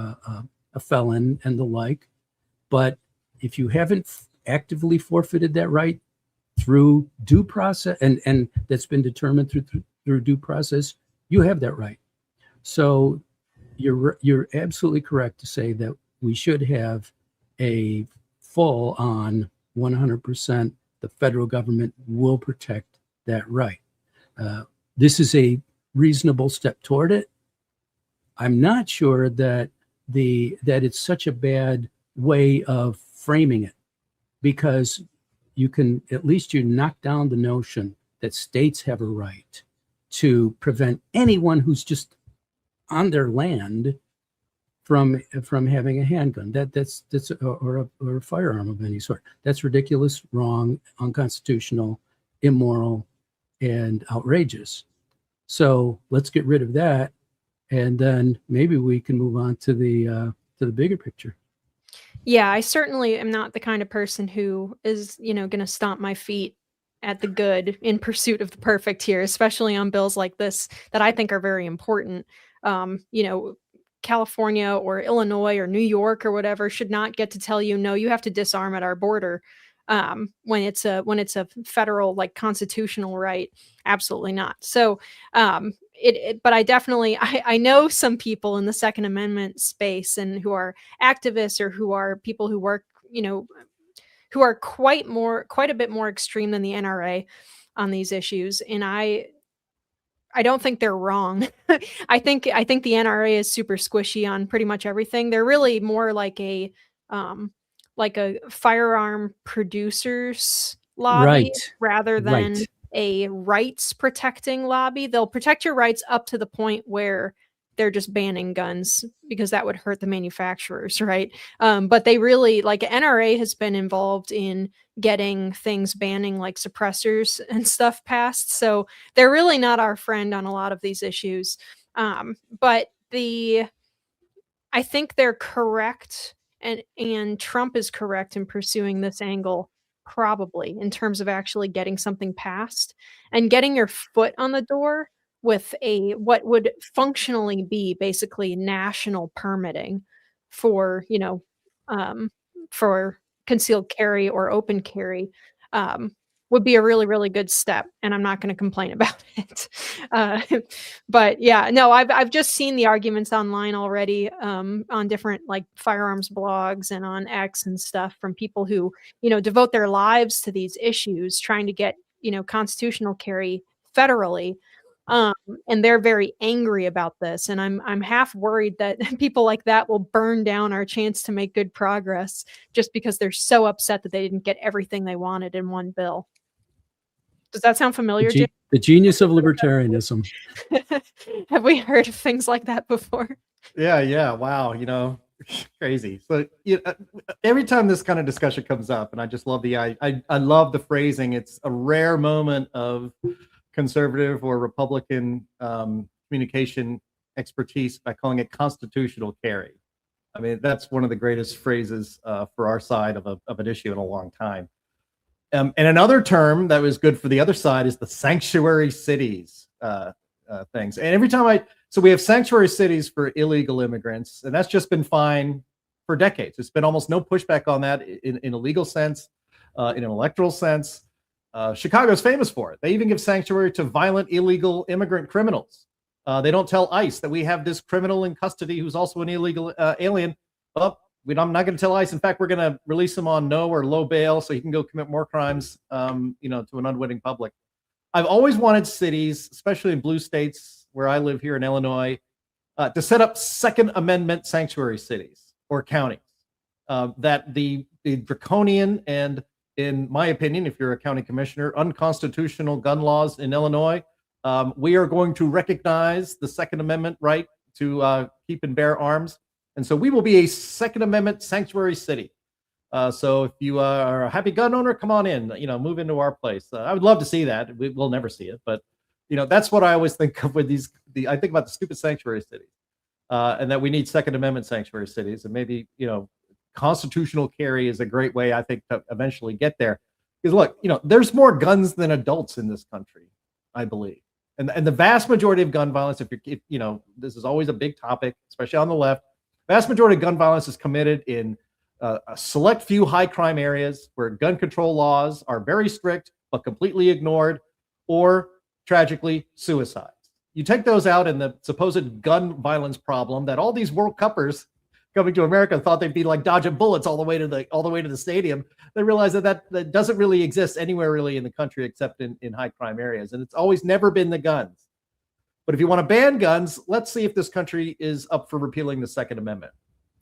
a felon and the like. But if you haven't actively forfeited that right through due process, and that's been determined through due process, you have that right. So you're absolutely correct to say that we should have a full on 100%. The federal government will protect that right. This is a reasonable step toward it. I'm not sure that it's such a bad way of framing it, because you knock down the notion that states have a right to prevent anyone who's just on their land from having a handgun, or a firearm of any sort. That's ridiculous, wrong, unconstitutional, immoral, and outrageous. So let's get rid of that, and then maybe we can move on to the bigger picture. Yeah, I certainly am not the kind of person who is, going to stomp my feet at the good in pursuit of the perfect here, especially on bills like this that I think are very important. California or Illinois or New York or whatever should not get to tell you, no, you have to disarm at our border. When it's a federal, like, constitutional right. Absolutely not. So, but I definitely, I know some people in the Second Amendment space, and who are activists, or who are people who work, who are quite a bit more extreme than the NRA on these issues. And I don't think they're wrong. I think the NRA is super squishy on pretty much everything. They're really more like a firearm producers lobby, right, rather than right. a rights protecting lobby. They'll protect your rights up to the point where they're just banning guns, because that would hurt the manufacturers, right? But they really, like, NRA has been involved in getting things banning, like, suppressors and stuff passed. So they're really not our friend on a lot of these issues. But I think they're correct, and Trump is correct in pursuing this angle, probably, in terms of actually getting something passed and getting your foot on the door with what would functionally be basically national permitting for, for concealed carry or open carry, would be a really, really good step. And I'm not going to complain about it. But yeah, no, I've just seen the arguments online already, on different, like, firearms blogs and on X and stuff, from people who, devote their lives to these issues, trying to get, constitutional carry federally. And they're very angry about this. And I'm half worried that people like that will burn down our chance to make good progress just because they're so upset that they didn't get everything they wanted in one bill. Does that sound familiar, Jim? The genius of libertarianism. Have we heard of things like that before? Yeah. Wow. Crazy. So every time this kind of discussion comes up, and I just love I love the phrasing. It's a rare moment of conservative or Republican communication expertise by calling it constitutional carry. I mean, that's one of the greatest phrases for our side of an issue in a long time. And another term that was good for the other side is the sanctuary cities things. And every time so we have sanctuary cities for illegal immigrants, and that's just been fine for decades. There's been almost no pushback on that in a legal sense, in an electoral sense. Chicago's famous for it. They even give sanctuary to violent, illegal immigrant criminals. They don't tell ICE that we have this criminal in custody who's also an illegal alien. Well, I'm not going to tell ICE. In fact, we're going to release him on no or low bail so he can go commit more crimes, to an unwitting public. I've always wanted cities, especially in blue states where I live here in Illinois, to set up Second Amendment sanctuary cities or counties that the draconian and, in my opinion, if you're a county commissioner, unconstitutional gun laws in Illinois, we are going to recognize the Second Amendment right to keep and bear arms. And so we will be a Second Amendment sanctuary city. So if you are a happy gun owner, come on in, move into our place. I would love to see that. We'll never see it, but that's what I always think of with I think about the stupid sanctuary cities, and that we need Second Amendment sanctuary cities, and maybe, constitutional carry is a great way, I think, to eventually get there. Because look, there's more guns than adults in this country, I believe. And the vast majority of gun violence, if this is always a big topic, especially on the left, vast majority of gun violence is committed in a select few high crime areas where gun control laws are very strict but completely ignored, or tragically suicides. You take those out, and the supposed gun violence problem that all these World Cuppers coming to America thought they'd be like dodging bullets all the way to the stadium. They realize that doesn't really exist anywhere really in the country except in high crime areas, and it's always never been the guns. But if you want to ban guns, let's see if this country is up for repealing the Second Amendment.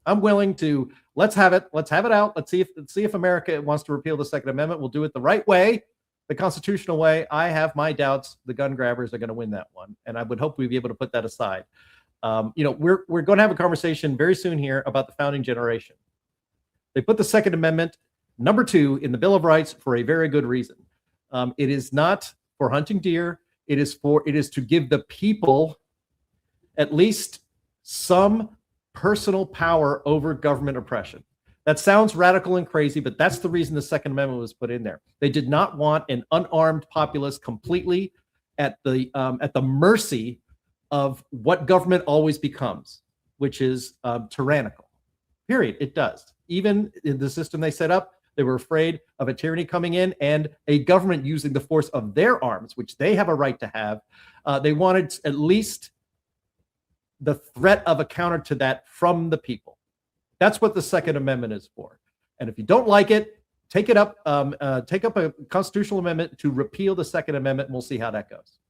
I'm willing to let's have it out. Let's see if America wants to repeal the Second Amendment. We'll do it the right way, the constitutional way. I have my doubts the gun grabbers are going to win that one, and I would hope we'd be able to put that aside. We're going to have a conversation very soon here about the founding generation. They put the Second Amendment number 2 in the Bill of Rights for a very good reason. It is not for hunting deer. It is to give the people at least some personal power over government oppression. That sounds radical and crazy, but that's the reason the Second Amendment was put in there. They did not want an unarmed populace completely at the mercy of what government always becomes, which is tyrannical. Period. It does. Even in the system they set up, they were afraid of a tyranny coming in and a government using the force of their arms, which they have a right to have. They wanted at least the threat of a counter to that from the people. That's what the Second Amendment is for. And if you don't like it, take up a constitutional amendment to repeal the Second Amendment, and we'll see how that goes.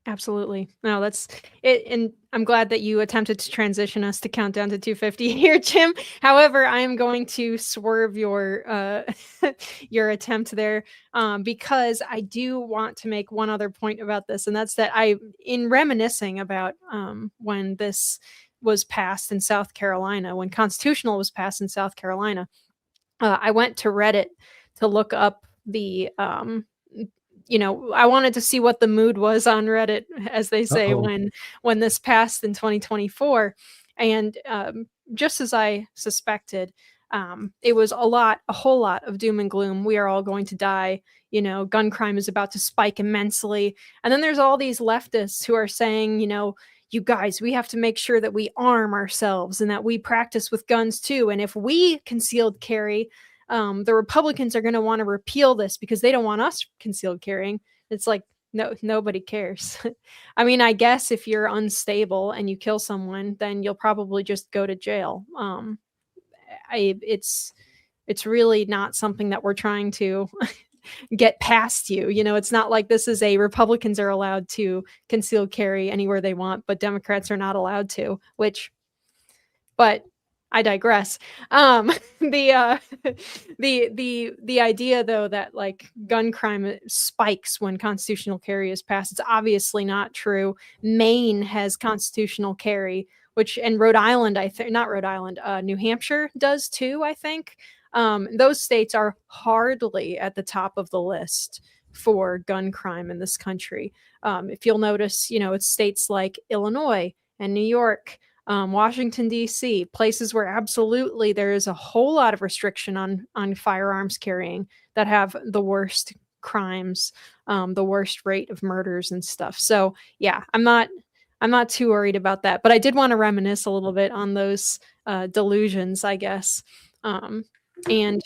Absolutely. No, that's it. And I'm glad that you attempted to transition us to countdown to 250 here, Jim. However, I am going to swerve your your attempt there because I do want to make one other point about this, and that's that in reminiscing about when this was passed in South Carolina, when constitutional was passed in South Carolina, I went to Reddit to look up the I wanted to see what the mood was on Reddit, as they say, when this passed in 2024. And just as I suspected, it was a whole lot of doom and gloom. We are all going to die. Gun crime is about to spike immensely. And then there's all these leftists who are saying, you guys, we have to make sure that we arm ourselves and that we practice with guns too. And if we concealed carry, the Republicans are going to want to repeal this because they don't want us concealed carrying. It's like, no, nobody cares. I mean, I guess if you're unstable and you kill someone, then you'll probably just go to jail. It's really not something that we're trying to get past you. You know, it's not like this is a Republicans are allowed to concealed carry anywhere they want, but Democrats are not allowed to, but I digress. The idea though that like gun crime spikes when constitutional carry is passed, it's obviously not true. Maine has constitutional carry, and Rhode Island, New Hampshire does too, I think. Those states are hardly at the top of the list for gun crime in this country. If you'll notice, it's states like Illinois and New York, Washington, D.C., places where absolutely there is a whole lot of restriction on firearms carrying that have the worst crimes, the worst rate of murders and stuff. So yeah, I'm not too worried about that, but I did want to reminisce a little bit on those delusions, I guess. And,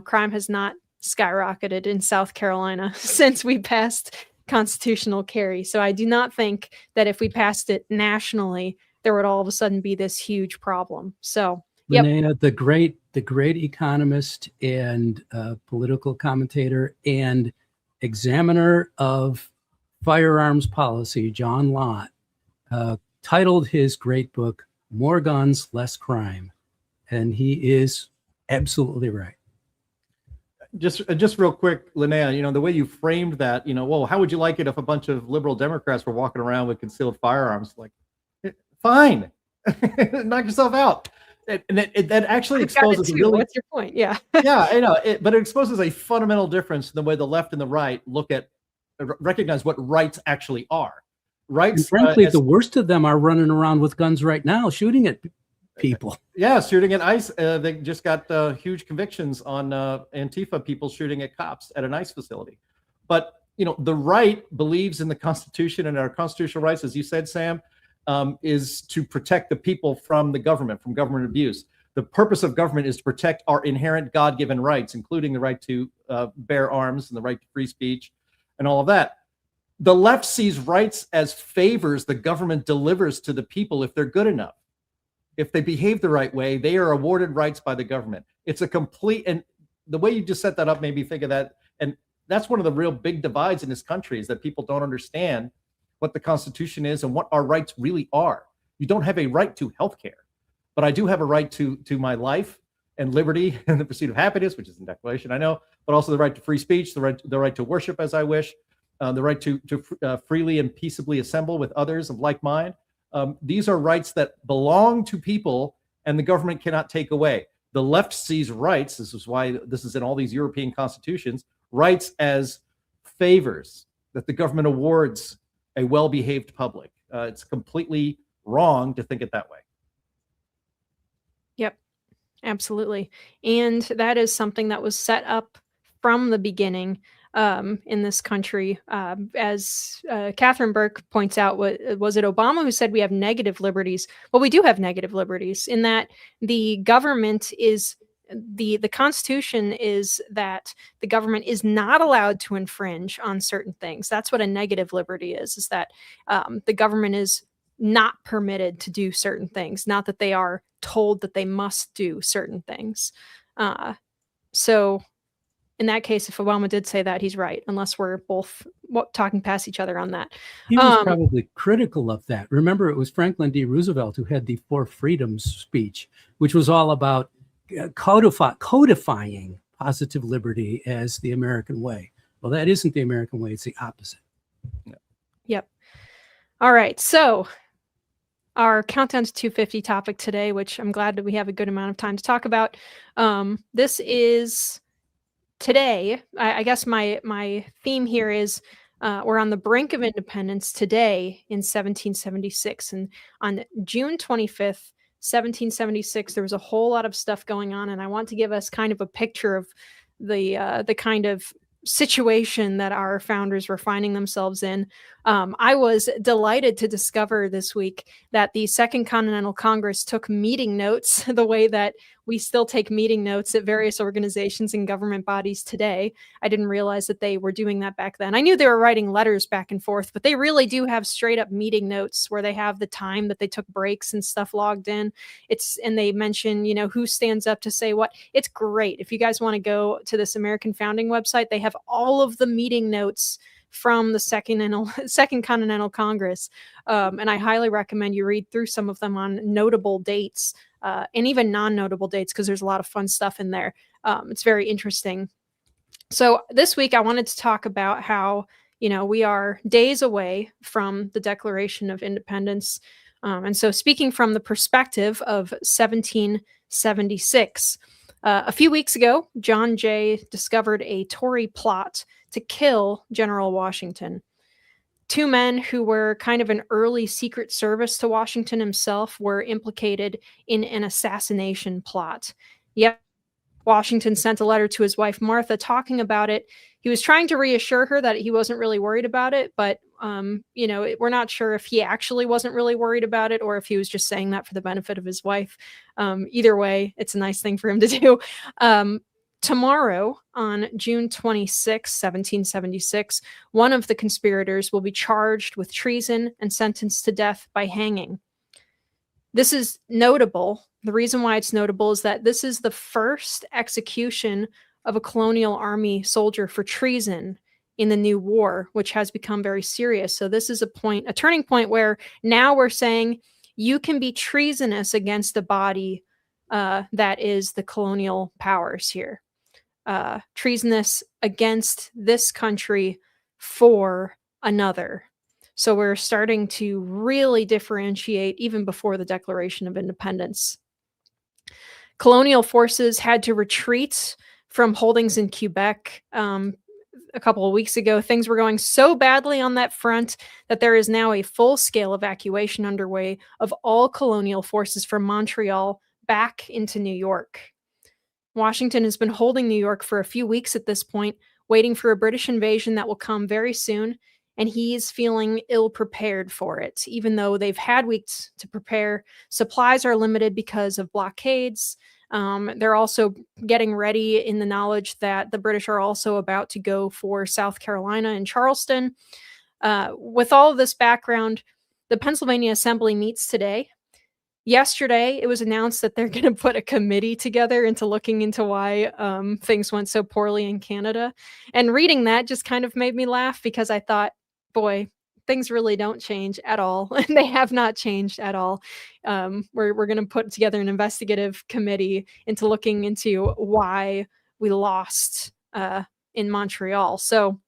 crime has not skyrocketed in South Carolina since we passed constitutional carry. So I do not think that if we passed it nationally, there would all of a sudden be this huge problem. So, Linnea, the great economist and political commentator and examiner of firearms policy, John Lott, titled his great book, More Guns, Less Crime. And he is absolutely right. Just real quick, Linnea, the way you framed that, well, how would you like it if a bunch of liberal Democrats were walking around with concealed firearms? Like, fine, knock yourself out. And that actually exposes really. What's your point? Yeah. Yeah, I know, but it exposes a fundamental difference in the way the left and the right recognize what rights actually are. Rights, and frankly, the worst of them are running around with guns right now, shooting at people. Yeah, shooting at ICE. They just got huge convictions on Antifa people shooting at cops at an ICE facility. But the right believes in the Constitution and our constitutional rights, as you said, Sam, is to protect the people from the government, from government abuse. The purpose of government is to protect our inherent God-given rights, including the right to bear arms and the right to free speech and all of that. The left sees rights as favors the government delivers to the people if they're good enough. If they behave the right way, they are awarded rights by the government. It's a complete, and the way you just set that up made me think of that. And that's one of the real big divides in this country, is that people don't understand what the Constitution is and what our rights really are. You don't have a right to health care, but I do have a right to my life and liberty and the pursuit of happiness, which is in the Declaration, I know, but also the right to free speech, the right to worship as I wish, the right to freely and peaceably assemble with others of like mind. These are rights that belong to people and the government cannot take away. The left sees rights, this is why this is in all these European constitutions, rights as favors that the government awards a well-behaved public. It's completely wrong to think it that way. Yep, absolutely. And that is something that was set up from the beginning in this country. As Catherine Burke points out, was it Obama who said we have negative liberties? Well, we do have negative liberties in that the government is, the Constitution is that the government is not allowed to infringe on certain things. That's what a negative liberty is that the government is not permitted to do certain things, not that they are told that they must do certain things. So in that case, if Obama did say that, he's right, unless we're both talking past each other on that. He was probably critical of that. Remember, it was Franklin D. Roosevelt who had the Four Freedoms speech, which was all about codifying positive liberty as the American way. Well, that isn't the American way. It's the opposite. Yep. All right. So our countdown to 250 topic today, which I'm glad that we have a good amount of time to talk about. This is today. I guess my theme here is we're on the brink of independence today in 1776. And on June 25th, 1776, there was a whole lot of stuff going on. And I want to give us kind of a picture of the kind of situation that our founders were finding themselves in. I was delighted to discover this week that the Second Continental Congress took meeting notes the way that we still take meeting notes at various organizations and government bodies today. I didn't realize that they were doing that back then. I knew they were writing letters back and forth, but they really do have straight up meeting notes where they have the time that they took breaks and stuff logged in. And they mention, who stands up to say what. It's great. If you guys want to go to this American Founding website, they have all of the meeting notes from the Second Continental Congress. And I highly recommend you read through some of them on notable dates and even non-notable dates, because there's a lot of fun stuff in there. It's very interesting. So this week I wanted to talk about how, we are days away from the Declaration of Independence. And so speaking from the perspective of 1776, a few weeks ago, John Jay discovered a Tory plot to kill General Washington. Two men who were kind of an early Secret Service to Washington himself were implicated in an assassination plot. Yet Washington sent a letter to his wife, Martha, talking about it. He was trying to reassure her that he wasn't really worried about it, but we're not sure if he actually wasn't really worried about it or if he was just saying that for the benefit of his wife. Either way, it's a nice thing for him to do. Tomorrow, on June 26, 1776, one of the conspirators will be charged with treason and sentenced to death by hanging. This is notable. The reason why it's notable is that this is the first execution of a colonial army soldier for treason in the new war, which has become very serious. So this is a turning point where now we're saying you can be treasonous against a body that is the colonial powers here. Treasonous against this country for another. So we're starting to really differentiate even before the Declaration of Independence. Colonial forces had to retreat from holdings in Quebec. A couple of weeks ago, things were going so badly on that front that there is now a full-scale evacuation underway of all colonial forces from Montreal back into New York. Washington has been holding New York for a few weeks at this point, waiting for a British invasion that will come very soon, and he's feeling ill-prepared for it. Even though they've had weeks to prepare, supplies are limited because of blockades. They're also getting ready in the knowledge that the British are also about to go for South Carolina and Charleston. With all of this background, the Pennsylvania Assembly meets today. Yesterday, it was announced that they're going to put a committee together into looking into why things went so poorly in Canada. And reading that just kind of made me laugh because I thought, boy, things really don't change at all. And they have not changed at all. We're going to put together an investigative committee into looking into why we lost in Montreal. So,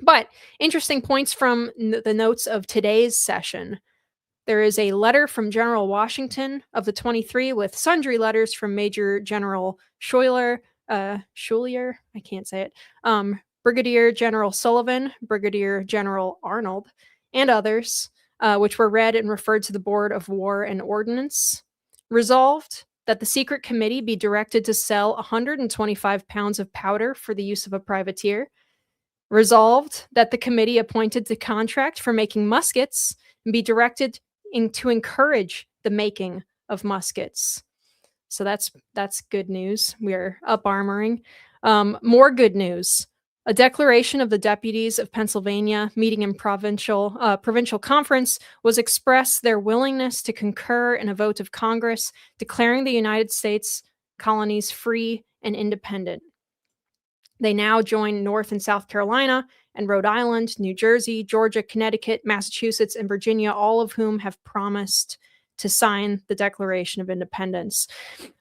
but interesting points from the notes of today's session. There is a letter from General Washington of the 23 with sundry letters from Major General Schuyler, I can't say it, Brigadier General Sullivan, Brigadier General Arnold, and others, which were read and referred to the Board of War and Ordnance. Resolved that the secret committee be directed to sell 125 pounds of powder for the use of a privateer. Resolved that the committee appointed to contract for making muskets and be directed to encourage the making of muskets. So that's good news. We're up armoring. More good news. A declaration of the deputies of Pennsylvania meeting in provincial conference was expressed their willingness to concur in a vote of Congress declaring the United States colonies free and independent. They now join North and South Carolina and Rhode Island, New Jersey, Georgia, Connecticut, Massachusetts, and Virginia, all of whom have promised to sign the Declaration of Independence.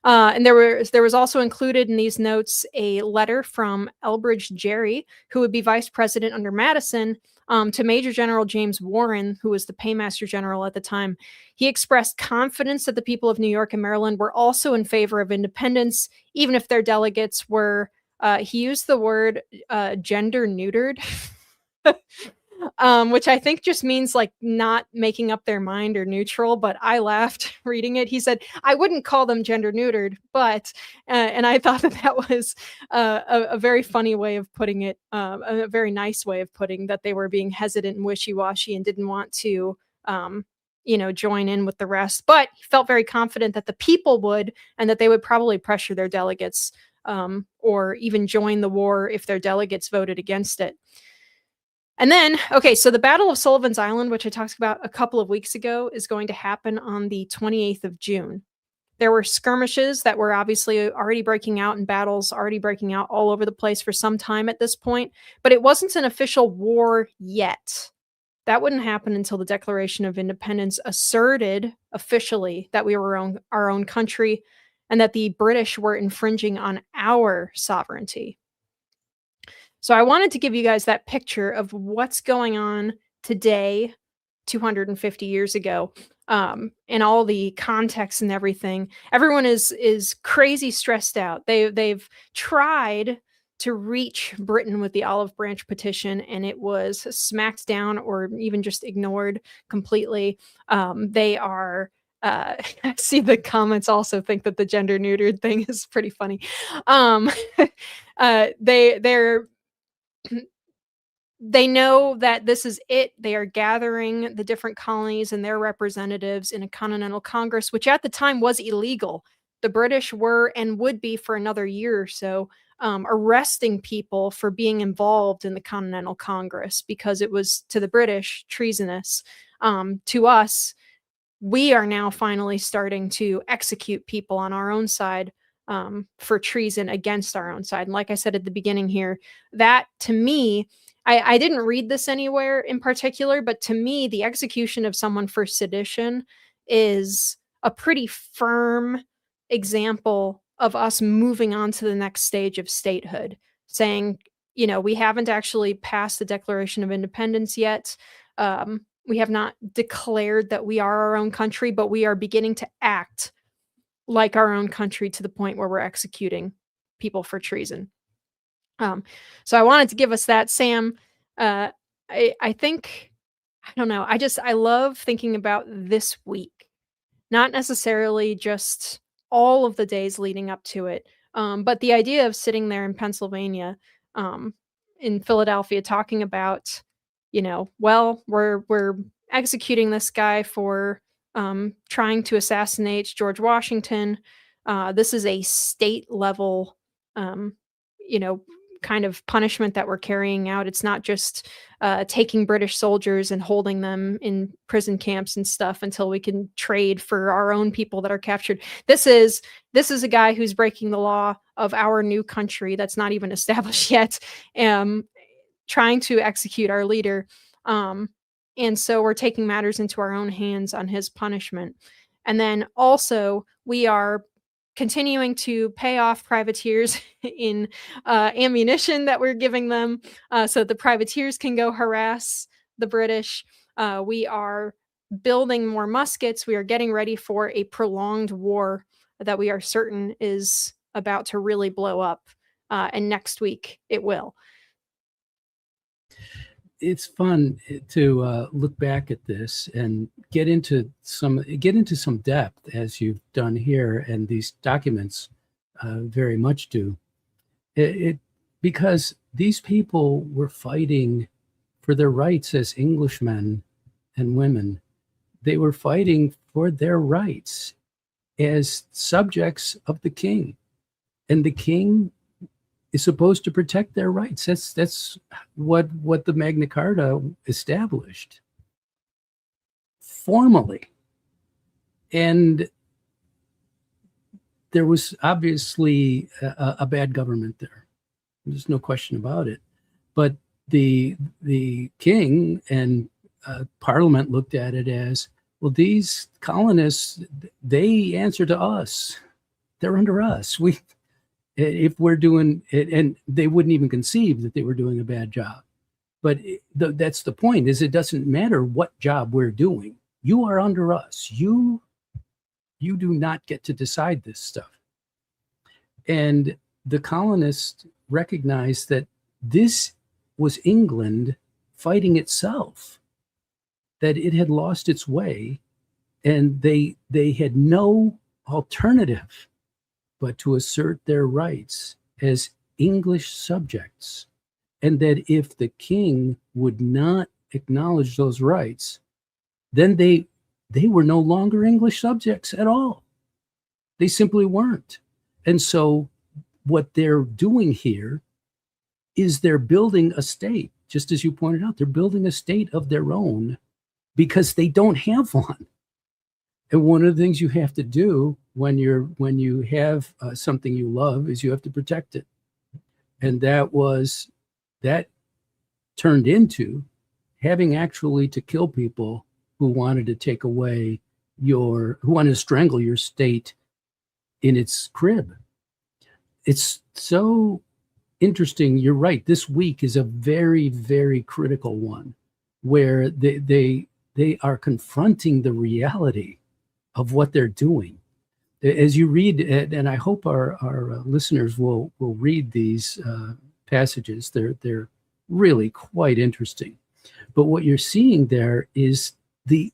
And there was also included in these notes a letter from Elbridge Gerry, who would be vice president under Madison, to Major General James Warren, who was the paymaster general at the time. He expressed confidence that the people of New York and Maryland were also in favor of independence, even if their delegates were, he used the word gender neutered. which I think just means like not making up their mind or neutral. But I laughed reading it. He said, I wouldn't call them gender neutered, but, and I thought that was a very funny way of putting it, a very nice way of putting that they were being hesitant and wishy-washy and didn't want to, join in with the rest. But he felt very confident that the people would, and that they would probably pressure their delegates, or even join the war if their delegates voted against it. And then, okay, so the Battle of Sullivan's Island, which I talked about a couple of weeks ago, is going to happen on the 28th of June. There were skirmishes that were obviously already breaking out and battles already breaking out all over the place for some time at this point, but it wasn't an official war yet. That wouldn't happen until the Declaration of Independence asserted officially that we were our own country and that the British were infringing on our sovereignty. So I wanted to give you guys that picture of what's going on today, 250 years ago, and all the context and everything. Everyone is crazy stressed out. They've tried to reach Britain with the Olive Branch petition, and it was smacked down or even just ignored completely. They are. I see the comments also think that the gender neutered thing is pretty funny. They know that this is it. They are gathering the different colonies and their representatives in a Continental Congress, which at the time was illegal. The British were and would be for another year or so arresting people for being involved in the Continental Congress because it was, to the British, treasonous. To us, we are now finally starting to execute people on our own side for treason against our own side. And like I said at the beginning here, that to me, I didn't read this anywhere in particular, but to me, the execution of someone for sedition is a pretty firm example of us moving on to the next stage of statehood, saying, we haven't actually passed the Declaration of Independence yet. We have not declared that we are our own country, but we are beginning to act like our own country to the point where we're executing people for treason. So I wanted to give us that, Sam. I think, I don't know. I love thinking about this week, not necessarily just all of the days leading up to it, but the idea of sitting there in Pennsylvania, in Philadelphia, talking about, well, we're executing this guy for trying to assassinate George Washington. This is a state level, kind of punishment that we're carrying out. It's not just taking British soldiers and holding them in prison camps and stuff until we can trade for our own people that are captured. This is a guy who's breaking the law of our new country that's not even established yet, trying to execute our leader. And so we're taking matters into our own hands on his punishment. And then also we are continuing to pay off privateers in ammunition that we're giving them so the privateers can go harass the British. We are building more muskets. We are getting ready for a prolonged war that we are certain is about to really blow up. And next week it will. It's fun to look back at this and get into some depth, as you've done here, and these documents very much do. Because these people were fighting for their rights as Englishmen and women. They were fighting for their rights as subjects of the king, and the king is supposed to protect their rights. That's what the Magna Carta established formally. And there was obviously a bad government there. There's no question about it. But the king and Parliament looked at it as, well, these colonists, they answer to us. They're under us. If we're doing it, and they wouldn't even conceive that they were doing a bad job. But that's the point, is it doesn't matter what job we're doing. You are under us. You do not get to decide this stuff. And the colonists recognized that this was England fighting itself, that it had lost its way, and they had no alternative but to assert their rights as English subjects, and that if the king would not acknowledge those rights, then they were no longer English subjects at all. They simply weren't. And so what they're doing here is they're building a state, just as you pointed out, they're building a state of their own because they don't have one. And one of the things you have to do when you have something you love is you have to protect it. And that turned into having actually to kill people who wanted to take away who wanted to strangle your state in its crib. It's so interesting. You're right. This week is a very, very critical one where they are confronting the reality of what they're doing. As you read, and I hope our listeners will read these passages. They're really quite interesting. But what you're seeing there is the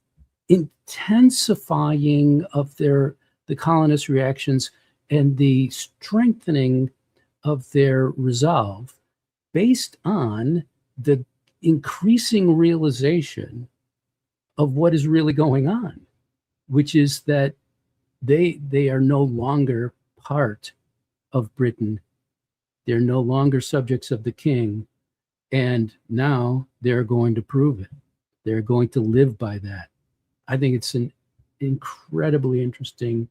intensifying of the colonists' reactions and the strengthening of their resolve based on the increasing realization of what is really going on, which is that they are no longer part of Britain. They're no longer subjects of the king. And now they're going to prove it. They're going to live by that. I think it's an incredibly interesting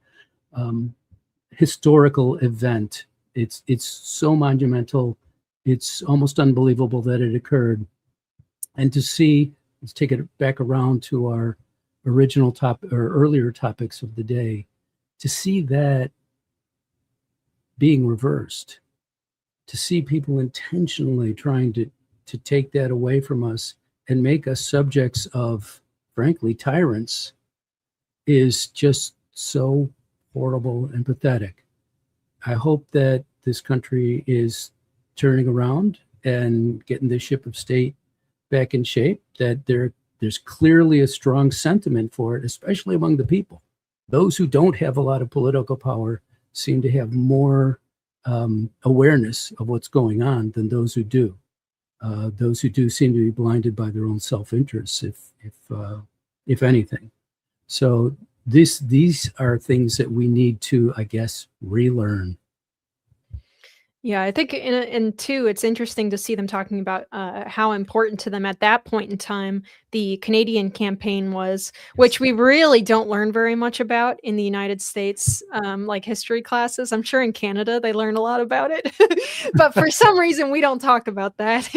historical event. It's so monumental. It's almost unbelievable that it occurred. And to see, let's take it back around to our original topic or earlier topics of the day, to see that being reversed, to see people intentionally trying to take that away from us and make us subjects of, frankly, tyrants, is just so horrible and pathetic. I hope that this country is turning around and getting the ship of state back in shape, that there's clearly a strong sentiment for it, especially among the people. Those who don't have a lot of political power seem to have more awareness of what's going on than those who do. Those who do seem to be blinded by their own self-interest, if anything. So these are things that we need to, I guess, relearn. Yeah, I think and two, it's interesting to see them talking about how important to them at that point in time the Canadian campaign was, which we really don't learn very much about in the United States, like history classes. I'm sure in Canada they learn a lot about it, but for some reason we don't talk about that.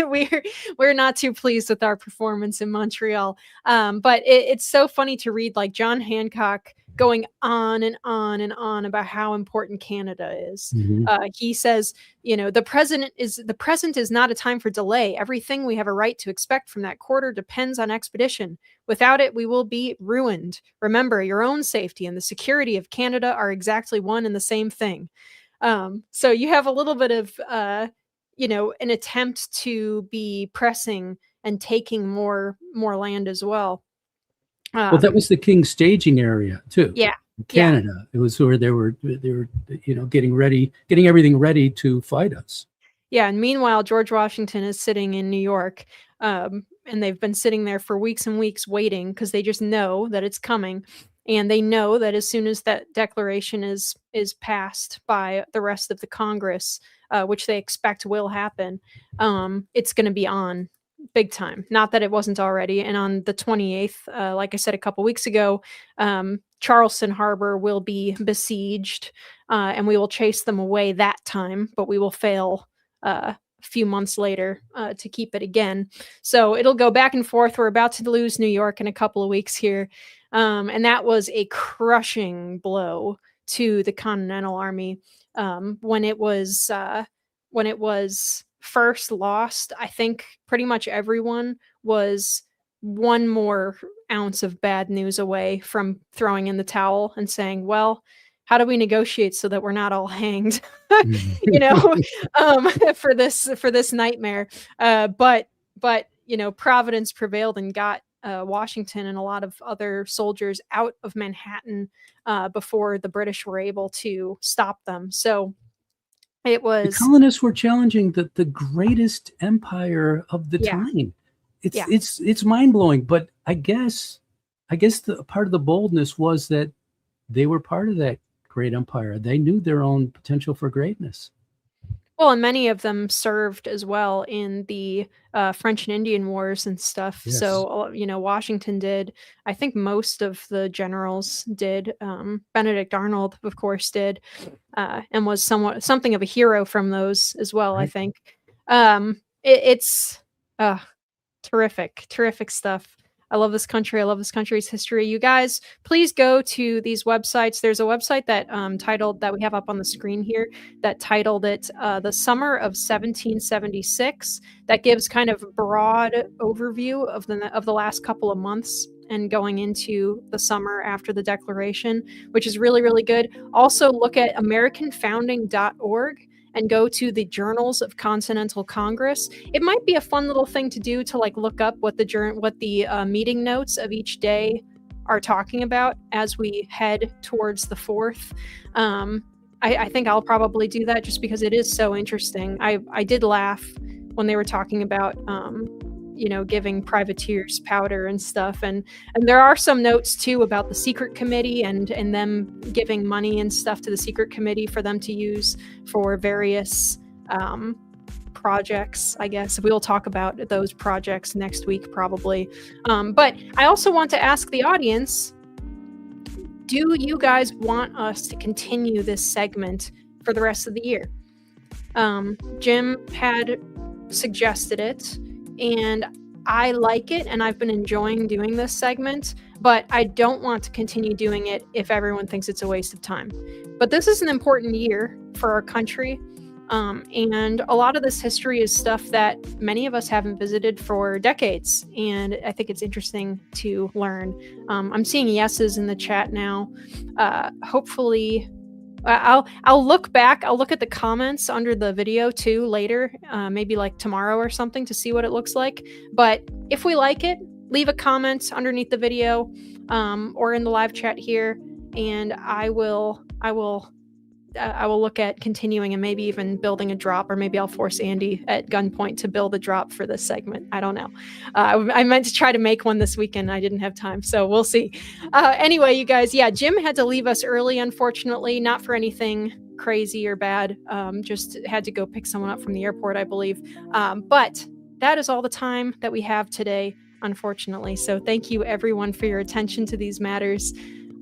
We're not too pleased with our performance in Montreal. But it's so funny to read like John Hancock going on and on and on about how important Canada is. Mm-hmm. He says, the present is not a time for delay. Everything we have a right to expect from that quarter depends on expedition. Without it, we will be ruined. Remember, your own safety and the security of Canada are exactly one and the same thing. So you have a little bit of, an attempt to be pressing and taking more land as well. Well, that was the King's staging area too. Yeah, Canada. Yeah. It was where they were, getting everything ready to fight us. Yeah, and meanwhile, George Washington is sitting in New York, and they've been sitting there for weeks and weeks waiting because they just know that it's coming, and they know that as soon as that declaration is passed by the rest of the Congress, which they expect will happen, it's going to be on. Big time. Not that it wasn't already. And on the 28th, like I said a couple weeks ago, Charleston Harbor will be besieged, and we will chase them away that time, but we will fail a few months later to keep it again. So it'll go back and forth. We're about to lose New York in a couple of weeks here. And that was a crushing blow to the Continental Army when it was first lost. I think pretty much everyone was one more ounce of bad news away from throwing in the towel and saying, well, how do we negotiate so that we're not all hanged, for this nightmare? But Providence prevailed and got Washington and a lot of other soldiers out of Manhattan before the British were able to stop them. So it was, the colonists were challenging the greatest empire of the time. It's mind-blowing, but I guess the part of the boldness was that they were part of that great empire. They knew their own potential for greatness. Well, and many of them served as well in the French and Indian Wars and stuff. Yes. So, Washington did. I think most of the generals did. Benedict Arnold, of course, did, and was something of a hero from those as well, right. I think. It's terrific stuff. I love this country. I love this country's history. You guys, please go to these websites. There's a website that titled, that we have up on the screen here, that titled it The Summer of 1776. That gives kind of broad overview of the last couple of months and going into the summer after the Declaration, which is really, really good. Also look at AmericanFounding.org and go to the Journals of Continental Congress. It might be a fun little thing to do to look up what the meeting notes of each day are talking about as we head towards the 4th. I think I'll probably do that just because it is so interesting. I did laugh when they were talking about giving privateers powder and stuff, and there are some notes too about the secret committee and them giving money and stuff to the secret committee for them to use for various projects. I guess we'll talk about those projects next week probably, but I also want to ask the audience, do you guys want us to continue this segment for the rest of the year? Jim had suggested it, and I like it, and I've been enjoying doing this segment, but I don't want to continue doing it if everyone thinks it's a waste of time. But this is an important year for our country, and a lot of this history is stuff that many of us haven't visited for decades, and I think it's interesting to learn. I'm seeing yeses in the chat now. Hopefully... I'll look back. I'll look at the comments under the video too later, maybe tomorrow or something, to see what it looks like. But if we like it, leave a comment underneath the video or in the live chat here, and I will look at continuing and maybe even building a drop, or maybe I'll force Andy at gunpoint to build a drop for this segment. I don't know. I meant to try to make one this weekend. I didn't have time, so we'll see. Anyway, you guys, Jim had to leave us early, unfortunately, not for anything crazy or bad. Just had to go pick someone up from the airport, I believe. But that is all the time that we have today, unfortunately. So thank you everyone for your attention to these matters.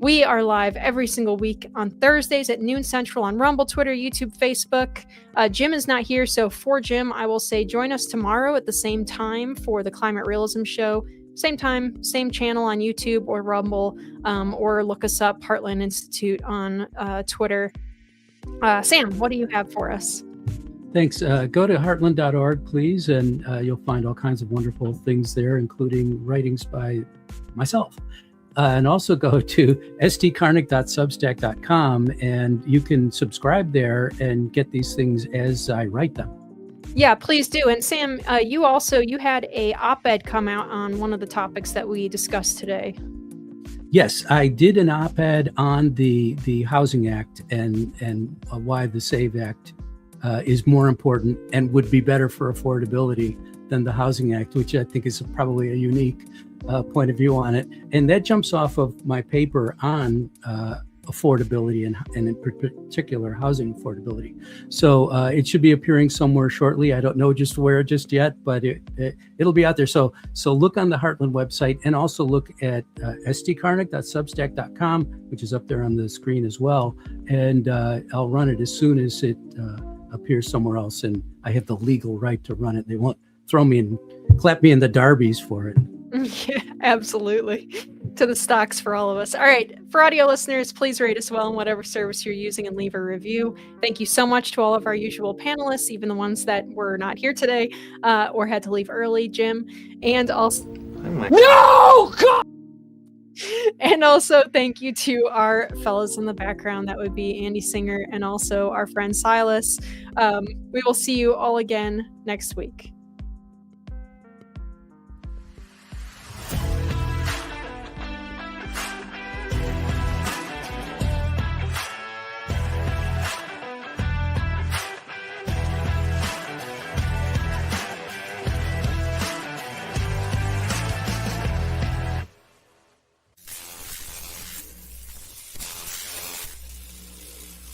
We are live every single week on Thursdays at noon Central on Rumble, Twitter, YouTube, Facebook. Jim is not here, so for Jim, I will say join us tomorrow at the same time for the Climate Realism Show. Same time, same channel on YouTube or Rumble, or look us up, Heartland Institute, on Twitter. Sam, what do you have for us? Thanks. Go to heartland.org, please, and you'll find all kinds of wonderful things there, including writings by myself. And also go to stkarnick.substack.com, and you can subscribe there and get these things as I write them. Yeah, please do. And Sam, you had a op-ed come out on one of the topics that we discussed today. Yes, I did an op-ed on the Housing Act and why the SAVE Act is more important and would be better for affordability than the Housing Act, which I think is probably a unique point of view on it. And that jumps off of my paper on affordability and in particular housing affordability. So it should be appearing somewhere shortly. I don't know just where just yet, but it'll be out there. So look on the Heartland website, and also look at stkarnick.substack.com, which is up there on the screen as well. And I'll run it as soon as it appears somewhere else, and I have the legal right to run it. They won't throw me and clap me in the darbies for it. Yeah, absolutely. To the stocks for all of us. All right. For audio listeners, please rate us well in whatever service you're using and leave a review. Thank you so much to all of our usual panelists, even the ones that were not here today or had to leave early, Jim. And also... No! God! And also thank you to our fellows in the background. That would be Andy Singer and also our friend Silas. We will see you all again next week.